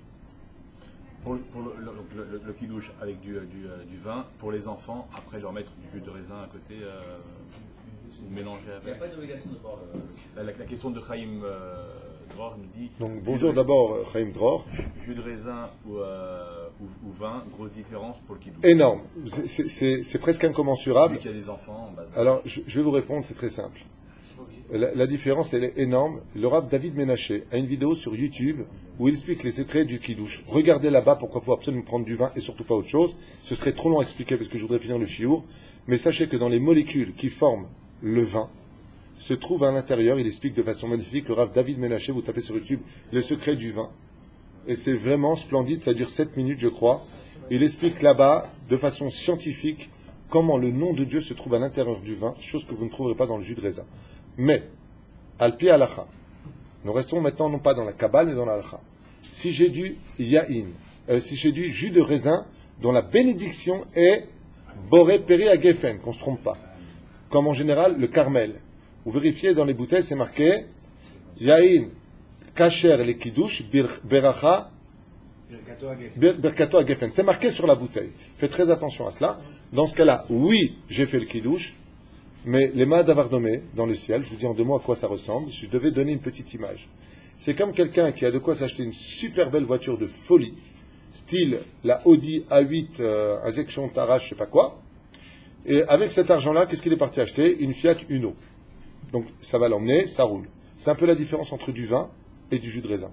Pour le kidouche avec du vin, pour les enfants, après leur mettre du jus de raisin à côté, ou mélanger avec. Il n'y a pas d'obligation de boire La question de Chaim Dror nous dit. Donc bonjour d'abord Chaim Dror. Jus de raisin ou vin, grosse différence pour le kidouche. Énorme. C'est presque incommensurable. Vu qu'il y a des enfants. Alors je vais vous répondre, c'est très simple. La différence, elle est énorme. Le Rav David Menaché a une vidéo sur YouTube où il explique les secrets du kidouche. Regardez là-bas pourquoi il faut absolument prendre du vin et surtout pas autre chose. Ce serait trop long à expliquer parce que je voudrais finir le chiour. Mais sachez que dans les molécules qui forment le vin, se trouve à l'intérieur, il explique de façon magnifique, le Rav David Menaché, vous tapez sur YouTube, le secret du vin. Et c'est vraiment splendide, ça dure 7 minutes je crois. Il explique là-bas, de façon scientifique, comment le nom de Dieu se trouve à l'intérieur du vin, chose que vous ne trouverez pas dans le jus de raisin. Mais, Alpi Halacha, nous restons maintenant non pas dans la Kabbale mais dans la Halacha. Si j'ai du Yahin, si j'ai du jus de raisin dont la bénédiction est Boré Peri à Geffen, qu'on ne se trompe pas, comme en général le Carmel. Vous vérifiez dans les bouteilles, c'est marqué Yahin, Kacher les Kiddush, Beracha, Berkato à Geffen. C'est marqué sur la bouteille. Faites très attention à cela. Dans ce cas-là, oui, j'ai fait le Kiddush. Mais les Ma'ad Avardomé, dans le ciel, je vous dis en 2 mots à quoi ça ressemble, je devais donner une petite image. C'est comme quelqu'un qui a de quoi s'acheter une super belle voiture de folie, style la Audi A8 injection Tara, je sais pas quoi, et avec cet argent-là, qu'est-ce qu'il est parti acheter? Une Fiat Uno. Donc ça va l'emmener, ça roule. C'est un peu la différence entre du vin et du jus de raisin.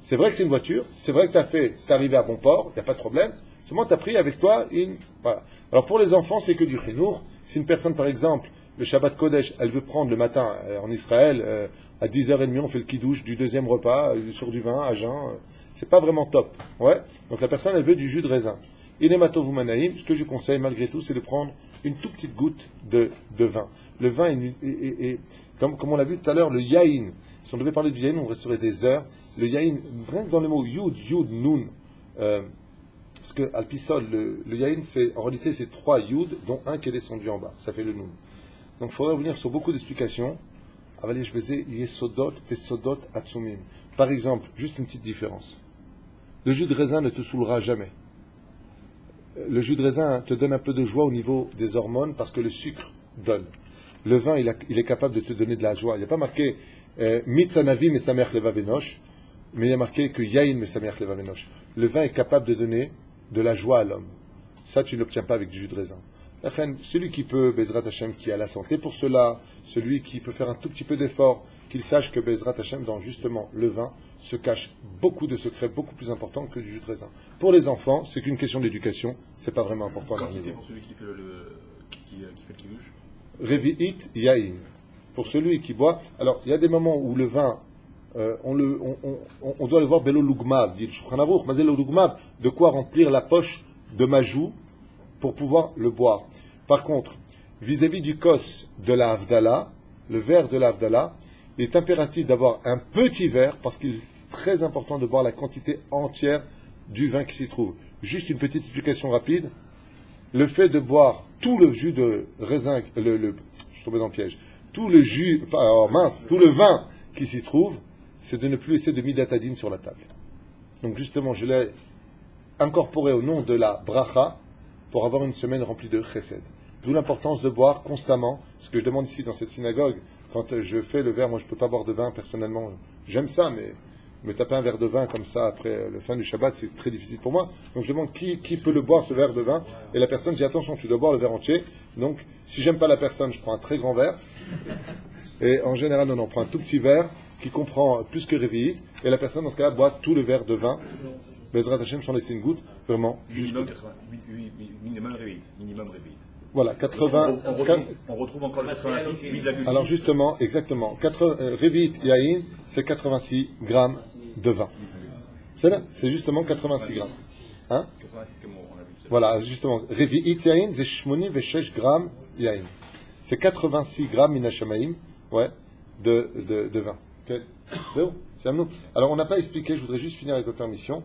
C'est vrai que c'est une voiture, c'est vrai que t'es arrivé à bon port, il n'y a pas de problème, seulement tu as pris avec toi une... Voilà. Alors pour les enfants, c'est que du chinour. Si une personne, par exemple, le Shabbat Kodesh, elle veut prendre le matin en Israël, à 10h30, on fait le kidouche du 2e repas, sur du vin, à jeun, c'est pas vraiment top. Ouais. Donc la personne, elle veut du jus de raisin. Inematov Manaïm, ce que je conseille malgré tout, c'est de prendre une toute petite goutte de vin. Le vin est comme on l'a vu tout à l'heure, le yaïn. Si on devait parler du yaïn, on resterait des heures. Le yaïn, rien que dans le mot yud, nun, parce que Alpisol, le yaïn, en réalité, c'est 3 yud, dont un qui est descendu en bas. Ça fait le nun. Donc il faudrait revenir sur beaucoup d'explications. Par exemple, juste une petite différence. Le jus de raisin ne te saoulera jamais. le jus de raisin te donne un peu de joie au niveau des hormones parce que le sucre donne. Le vin, il est capable de te donner de la joie. Il n'y a pas marqué Mitzanavi mesameach levavenosh, mais il y a marqué que Yain mesameach levavenosh. Le vin est capable de donner de la joie à l'homme. Ça, tu ne l'obtiens pas avec du jus de raisin. Celui qui peut, Bezrat Hashem, qui a la santé pour cela, celui qui peut faire un tout petit peu d'effort, qu'il sache que Bezrat Hashem, dans justement le vin, se cache beaucoup de secrets, beaucoup plus importants que du jus de raisin. Pour les enfants, c'est qu'une question d'éducation, c'est pas vraiment important. Quantité pour celui qui fait qui fait le kidouche. Revi'it yain. Pour celui qui boit. Alors, il y a des moments où le vin, on doit le voir belo lugmab, dit le Shulchan Aruch, mazel lugmab, de quoi remplir la poche de ma joue pour pouvoir le boire. Par contre, vis-à-vis du kos de la Havdalah, le verre de la Havdalah, il est impératif d'avoir un petit verre parce qu'il est très important de boire la quantité entière du vin qui s'y trouve. Juste une petite explication rapide. Le fait de boire tout le jus de raisin, je suis tombé dans le piège, tout le vin qui s'y trouve, c'est de ne plus laisser de midatadine sur la table. Donc justement, je l'ai incorporé au nom de la bracha pour avoir une semaine remplie de chesed. D'où l'importance de boire constamment. Ce que je demande ici dans cette synagogue, quand je fais le verre, moi je ne peux pas boire de vin personnellement. J'aime ça, mais me taper un verre de vin comme ça après le fin du Shabbat, c'est très difficile pour moi. Donc je demande qui peut le boire, ce verre de vin. Et la personne dit attention, tu dois boire le verre entier. Donc si j'aime pas la personne, je prends un très grand verre. Et en général, on prend un tout petit verre qui comprend plus que Révi'it. Et la personne, dans ce cas-là, boit tout le verre de vin. Bezrat Hashem, sans laisser une goutte, vraiment, juste. Minimum Révi'it. Voilà, 80. On retrouve encore le 86, 8,6. Alors justement, exactement, Révi'it Yahin, c'est 86 grammes de vin. C'est justement 86 grammes. Hein? 86 comme on a vu. Voilà, justement, Révi'it Yahin, c'est 86 grammes Yahin. C'est 86 grammes Minashamaim, ouais, de vin. Okay. Alors on n'a pas expliqué, je voudrais juste finir avec votre permission.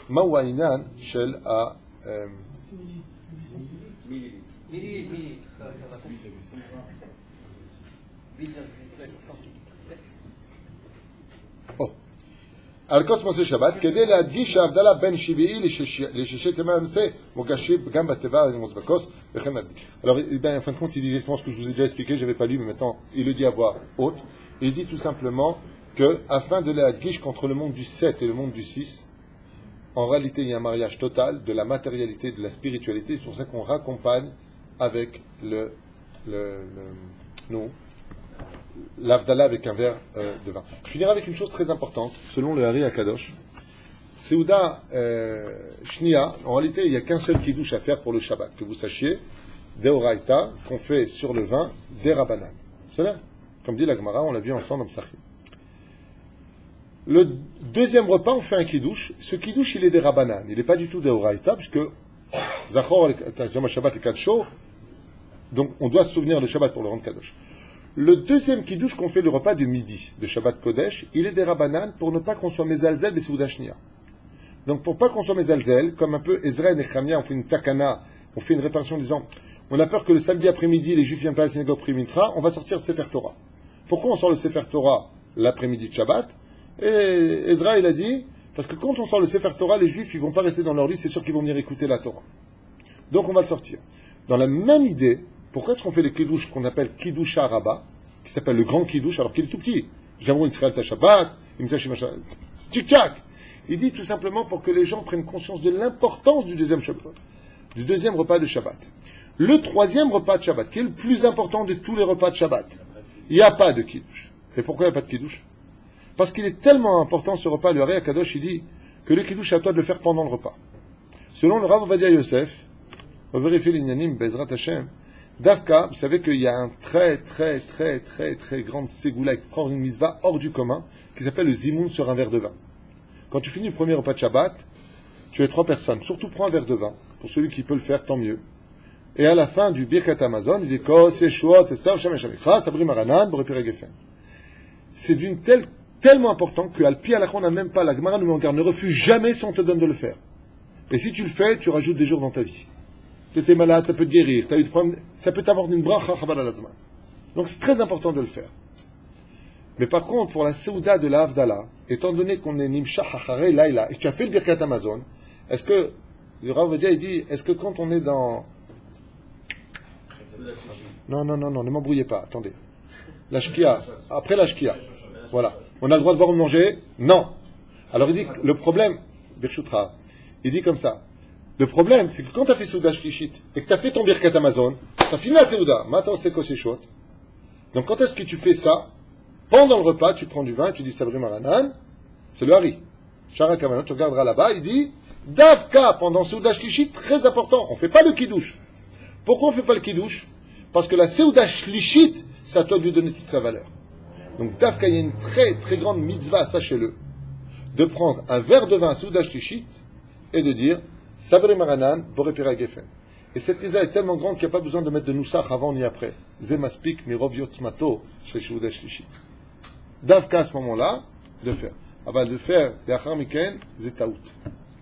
Mawainan Shel a. Oh. Al-Kos Moshe Shabbat, כדי להדגיש שההבדלה בין שביעי לששת ימי הנושא מוגשים גם בתיבה הנימוס בכוס וכן נדגיש. Alors, en fin de compte, il dit exactement ce que je vous ai déjà expliqué, je n'avais pas lu, mais maintenant, il le dit à voix haute. Il dit tout simplement que, afin de l'adgish contre le monde du 7 et le monde du 6, en réalité, il y a un mariage total de la matérialité, de la spiritualité. C'est pour ça qu'on raccompagne avec l'Avdallah avec un verre de vin. Je finirai avec une chose très importante, selon le Hari Akadosh. Seuda Shnia, en réalité, il n'y a qu'un seul kidouche à faire pour le Shabbat, que vous sachiez, Deoraita, qu'on fait sur le vin, des Rabanan. C'est là, comme dit la Gemara, on l'a vu ensemble dans Psachim. Le deuxième repas, on fait un kidouche. Ce kidouche, il est des Rabanan. Il n'est pas du tout Deoraita, puisque Zachor Shabbat et Kadsho, donc on doit se souvenir de Shabbat pour le rendre Kadosh. Le deuxième kidouche qu'on fait le repas du midi de Shabbat Kodesh, il est des Rabanan pour ne pas qu'on soit Mezalzel et Seuda Shnia. Donc pour pas qu'on soit Mezalzel, comme un peu Ezra et Nechemia, on fait une takana, on fait une réparation en disant on a peur que le samedi après-midi les Juifs viennent pas à la synagogue Primitra, on va sortir le Sefer Torah. Pourquoi on sort le Sefer Torah l'après-midi de Shabbat? Et Ezra il a dit parce que quand on sort le Sefer Torah, les Juifs ils vont pas rester dans leur lit, c'est sûr qu'ils vont venir écouter la Torah. Donc on va le sortir. Dans la même idée, pourquoi est-ce qu'on fait les kidouches qu'on appelle kidouche Rabba, qui s'appelle le grand kidouche, alors qu'il est tout petit? Jamrou Israël Tashabat, tchik-tchak. Il dit tout simplement pour que les gens prennent conscience de l'importance du deuxième Shabbat, du deuxième repas de Shabbat. Le troisième repas de Shabbat, qui est le plus important de tous les repas de Shabbat, il n'y a pas de kidouche. Et pourquoi il n'y a pas de kidouche? Parce qu'il est tellement important ce repas, le Hari Akadosh, il dit que le kidouche, c'est à toi de le faire pendant le repas. Selon le Rav Ovadia Yosef, on va vérifier l'Inyanim, Bezrat Hashem, Davka, vous savez qu'il y a un très grande ségoula, extraordinaire misva hors du commun, qui s'appelle le zimoun sur un verre de vin. Quand tu finis le premier repas de Shabbat, tu es 3 personnes. Surtout prends un verre de vin. Pour celui qui peut le faire, tant mieux. Et à la fin du Birkat Amazon, il dit c'est tellement important qu'à pi alakha on n'a même pas, la Gemara nous met en garde, ne refuse jamais si on te donne de le faire. Et si tu le fais, tu rajoutes des jours dans ta vie. Tu étais malade, ça peut te guérir, tu as eu des problèmes, ça peut t'apporter une bracha chabal al-azman. Donc c'est très important de le faire. Mais par contre, pour la Seuda de la Havdalah, étant donné qu'on est Nimshah Hacharei Laila, et que tu as fait le Birkat Amazon, est-ce que Le Rav Ovadia, il dit, est-ce que quand on est dans... Non, ne m'embrouillez pas, attendez. La shkia, après la shkia, voilà. On a le droit de boire ou de manger? Non. Alors il dit, le problème, Birchutra, il dit comme ça, le problème, c'est que quand tu as fait Souda Shlishit, et que tu as fait ton Birkat Amazon, tu as fini la Souda, maintenant c'est quoi c'est chaud. Donc quand est-ce que tu fais ça? Pendant le repas, tu prends du vin et tu dis Sabri Maranan, c'est le Hari. Shara Kavana, tu regarderas là-bas, il dit, Davka, pendant Souda Shlishit, très important, on ne fait pas le Kiddush. Pourquoi on ne fait pas le Kiddush? Parce que la Souda Shlishit, c'est à toi de lui donner toute sa valeur. Donc Davka, il y a une très très grande mitzvah, sachez-le, de prendre un verre de vin Souda Shlishit et de dire Sabri Maranan, Borepira Gefen. Et cette mitzvah est tellement grande qu'il n'y a pas besoin de mettre de noussach avant ni après. Zemaspik mirov yotzmato chez Souda Shlishit. Davka à ce moment-là, de faire. Avant de faire, Yachar Miken, Zetaout.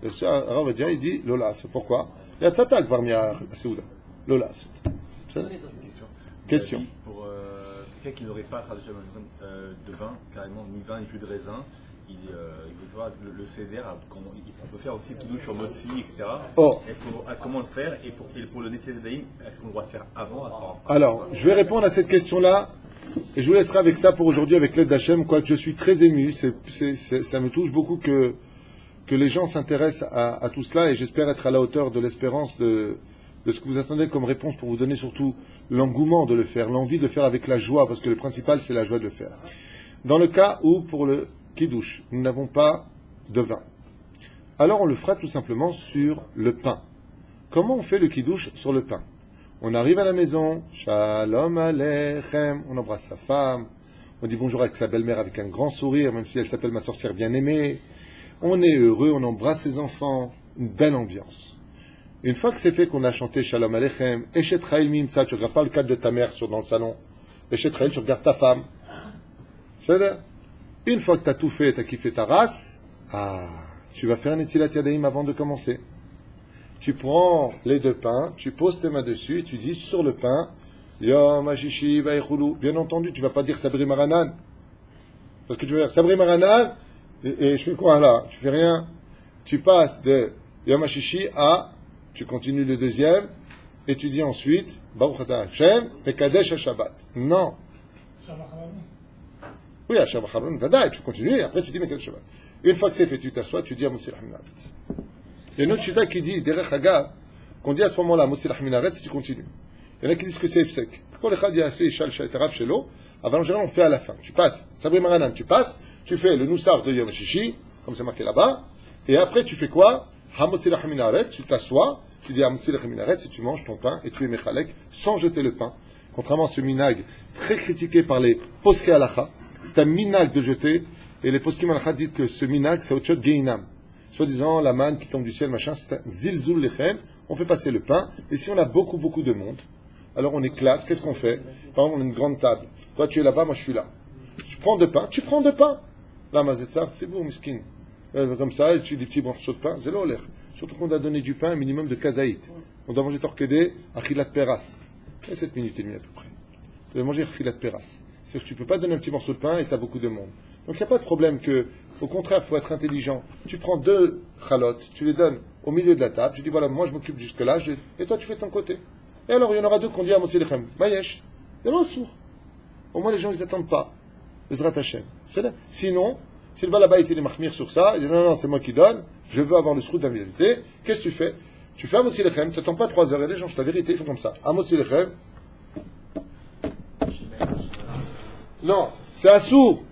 Le Rav Ovadia, il dit Lolas. Pourquoi? Il y a Tzatak Varmia à Souda. Lolas. Question. Pour quelqu'un qui n'aurait pas traditionnellement de vin, carrément, ni vin, ni jus de raisin, il veut voir le CDR, on peut faire aussi Kiddush sur Motzi, etc. Oh. Comment le faire? Et pour le Netzé Daïm, est-ce qu'on doit le faire avant? Alors, je vais répondre à cette question-là, et je vous laisserai avec ça pour aujourd'hui, avec l'aide d'Hachem, quoique je suis très ému, ça me touche beaucoup que les gens s'intéressent à tout cela, et j'espère être à la hauteur de l'espérance de ce que vous attendez comme réponse pour vous donner surtout l'engouement de le faire, l'envie de le faire avec la joie, parce que le principal, c'est la joie de le faire. Dans le cas où, pour le Kiddush, nous n'avons pas de vin, alors on le fera tout simplement sur le pain. Comment on fait le Kiddush sur le pain? On arrive à la maison, Shalom Aleichem, on embrasse sa femme, on dit bonjour avec sa belle-mère avec un grand sourire, même si elle s'appelle ma sorcière bien-aimée. On est heureux, on embrasse ses enfants, une belle ambiance. Une fois que c'est fait, qu'on a chanté Shalom Aleichem, Eshet Raïl Mimtsa, tu ne regardes pas le cadre de ta mère dans le salon. Eshet Raïl, tu regardes ta femme. C'est-à-dire, une fois que tu as tout fait, tu as kiffé ta race, tu vas faire Netilat Yadayim avant de commencer. Tu prends les deux pains, tu poses tes mains dessus et tu dis sur le pain, Yom Hashishi Vaïchoulou. Bien entendu, tu ne vas pas dire Sabri Maranan. Parce que tu vas dire Sabri Maranan, et je fais quoi là? Tu fais rien. Tu passes de Yom Hashishi à, tu continues le deuxième, et tu dis ensuite, Baruch Ata Hashem, Mekadesh HaShabbat. Non. Oui, à Shabbat Haron, Vadaï, tu continues, et après tu dis Mekadesh HaShabbat. Une fois que c'est fait, tu t'assois, tu dis Amotzi Lachaminaretz. Il y a une autre chita qui dit, Derech Haga, qu'on dit à ce moment-là, Amotzi Lachaminaretz, tu continues. Il y en a qui disent que c'est Efsek. Quand les Chad Yassé, Shal, Shaitarav, Shelo, avant en général, on fait à la fin. Tu passes, Sabri Maranan, tu passes, tu fais le Noussar de Yom Shishi, comme c'est marqué là-bas, et après tu fais quoi? Hamotzi Lachaminaretz, tu t'assois, tu dis Hamotzi Lachaminaretz, et tu manges ton pain, et tu es Mechalek, sans jeter le pain. Contrairement à ce minag très critiqué par les Poskei Halacha, c'est un minag de jeter, et les Poskei Halacha disent que ce minag, c'est autre chose de Geinam. Soi-disant, la manne qui tombe du ciel, machin, c'est un zilzul lechem, on fait passer le pain, et si on a beaucoup de monde, alors on est classe, qu'est-ce qu'on fait? Par exemple, on a une grande table. Toi, tu es là-bas, moi, je suis là. Je prends deux pains, tu prends deux pains. Là, Mazetzar, c'est beau, miskin. Comme ça, tu dis des petits morceaux de pain, c'est l'air. Surtout qu'on doit donner du pain, un minimum de kazaït. On doit manger torquédé, achilat peras. Et 7 minutes et demie à peu près. Tu dois manger achilat peras. C'est-à-dire que tu ne peux pas donner un petit morceau de pain et tu as beaucoup de monde. Donc il n'y a pas de problème que, au contraire, il faut être intelligent. Tu prends deux chalotes, tu les donnes au milieu de la table, tu dis voilà, moi je m'occupe jusque-là, et toi tu fais de ton côté. Et alors il y en aura deux qu'on dit à Motzi Lechem, Mayesh, il y en a un sourd. Au moins les gens ils n'attendent pas. Bezrat Hashem. Sinon, si le balabait il est mahmir sur ça, il dit non, c'est moi qui donne, je veux avoir le sroud d'inviolabilité, qu'est-ce que tu fais? Tu fais à Motzi Lechem, tu n'attends pas 3 heures, et les gens, la vérité, ils font comme ça. À Motzi Lechem. Non, c'est Assour.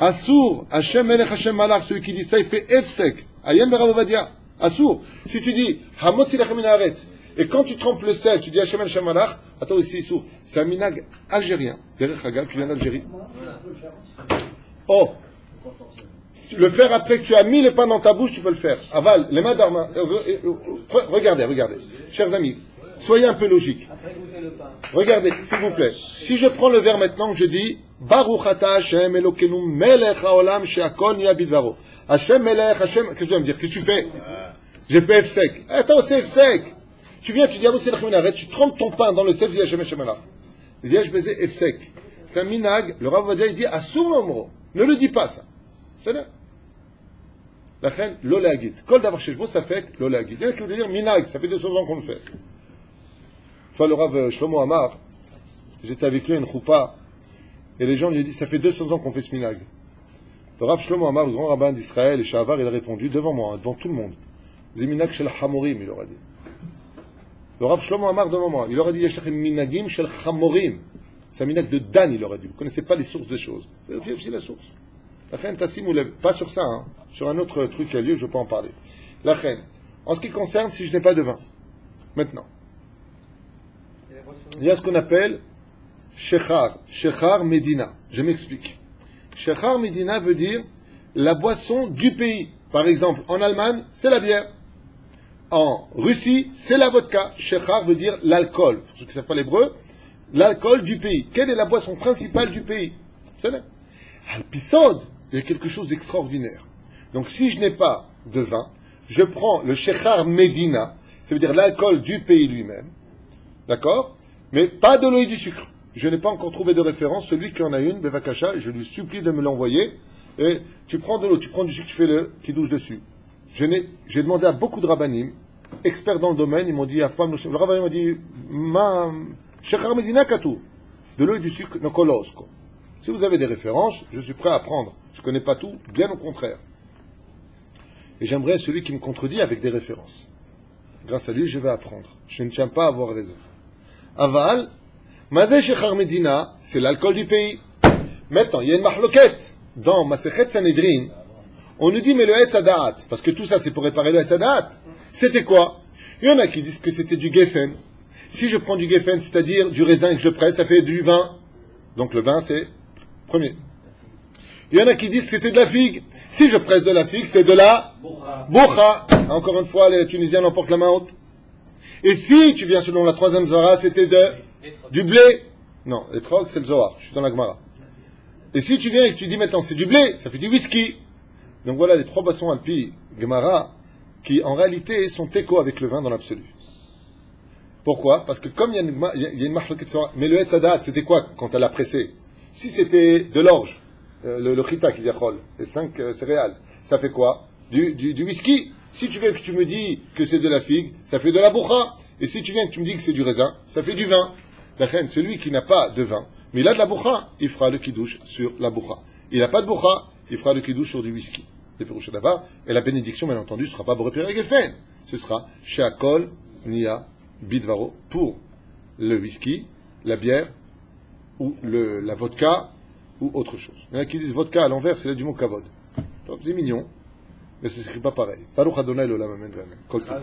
Assour. Hashem Melech Hashem Malach, celui qui dit ça, il fait Efsek. Ayem Berav Ovadia. Assour. Si tu dis Hamotzi Lechem Minaret, et quand tu trempes le sel, tu dis Hashem Melech Hashem Malach, attends ici, Assour. C'est un minag algérien, Derech Hagal, qui vient d'Algérie. Oh. Le faire après que tu as mis le pain dans ta bouche, tu peux le faire. Aval, les mains d'arma. Regardez. Chers amis, soyez un peu logiques. Regardez, s'il vous plaît. Si je prends le verre maintenant, je dis Baruch Ata Hashem Elokeinu Melech Haolam She'akol Niya Bidvaro. Hashem Melech, Hashem. Qu'est-ce que tu vas me dire? Qu'est-ce que tu fais? J'ai fait Efsek. Attends, c'est Efsek. Tu viens, tu dis Amotzi Lechem Minaret, tu trempes ton pain dans le sel, tu dis Hashem Hashem Malach. Il dit je baisais Efsek. C'est un minag. Le Rav Ovadia, il dit Asur Omro. Ne le dis pas ça. C'est là. La reine, l'oléagit. Kol davar sheshbo, ça fait l'oléagit. Il y en a qui veulent dire minag, ça fait 200 ans qu'on le fait. Une fois, le Rav Shlomo Amar, j'étais avec lui à une choupa, et les gens lui ont dit, ça fait 200 ans qu'on fait ce minag. Le Rav Shlomo Amar, le grand rabbin d'Israël, et Shahavar, il a répondu devant moi, devant tout le monde. C'est minag shel hamorim, il aura dit. Le Rav Shlomo Amar devant moi, il aurait dit, yeshtachem minagim shel hamorim. C'est un minag de Dan, il aurait dit. Vous ne connaissez pas les sources des choses. Vérifiez aussi la source. La reine Tassim ou pas sur ça, hein. Sur un autre truc qui a lieu, je peux en parler. La reine, en ce qui concerne si je n'ai pas de vin, maintenant, il y a ce qu'on appelle Shechar Medina. Je m'explique. Shechar Medina veut dire la boisson du pays. Par exemple, en Allemagne, c'est la bière. En Russie, c'est la vodka. Shechar veut dire l'alcool. Pour ceux qui ne savent pas l'hébreu, l'alcool du pays. Quelle est la boisson principale du pays? C'est là. Al-Pisod, il y a quelque chose d'extraordinaire. Donc si je n'ai pas de vin, je prends le Shechar Medina, ça veut dire l'alcool du pays lui-même, d'accord? Mais pas de l'eau et du sucre. Je n'ai pas encore trouvé de référence. Celui qui en a une, Bevakasha, je lui supplie de me l'envoyer. Et tu prends de l'eau, tu prends du sucre, tu fais le qui douche dessus. J'ai demandé à beaucoup de rabbanim, experts dans le domaine, ils m'ont dit, le rabbanim m'a dit, Shechar Medina Katou, de l'eau et du sucre, no kolosko. Si vous avez des références, je suis prêt à apprendre. Je ne connais pas tout, bien au contraire. Et j'aimerais celui qui me contredit avec des références. Grâce à lui, je vais apprendre. Je ne tiens pas à avoir raison. Aval, Mazé Shechar Medina, c'est l'alcool du pays. Maintenant, il y a une mahloket. Dans Masechet Sanhedrin, on nous dit, mais le Etz Hadaat, parce que tout ça c'est pour réparer le Etz Hadaat. C'était quoi? Il y en a qui disent que c'était du Geffen. Si je prends du Geffen, c'est-à-dire du raisin et que je le presse, ça fait du vin. Donc le vin, c'est premier. Il y en a qui disent que c'était de la figue. Si je presse de la figue, c'est de la bocha. Encore une fois, les Tunisiens l'emportent la main haute. Et si tu viens selon la troisième Zohar, c'était du blé. Non, les trogs, c'est le Zohar. Je suis dans la Gemara. Et si tu viens et que tu dis maintenant c'est du blé, ça fait du whisky. Donc voilà les trois boissons alpi, Gemara, qui en réalité sont écho avec le vin dans l'absolu. Pourquoi? Parce que comme il y a une marque, mais le Etzadat, c'était quoi quand elle a pressé? Si c'était de l'orge, le chita qui diachol, les 5 céréales, ça fait quoi? Du whisky. Si tu viens que tu me dis que c'est de la figue, ça fait de la bourra. Et si tu viens que tu me dis que c'est du raisin, ça fait du vin. La reine, celui qui n'a pas de vin, mais il a de la bourra, il fera le kidouche sur la bourra. Il n'a pas de bourra, il fera le kidouche sur du whisky. Et la bénédiction, bien entendu, ne sera pas Boré Geffen. Ce sera Sheakol, Nia, Bidvaro, pour le whisky, la bière, ou la vodka, ou autre chose. Il y en a qui disent vodka à l'envers, c'est là du mot kavod. C'est mignon, mais ça ne s'écrit pas pareil. Baruch Adonai l'olam, amen, amen. Kol tov.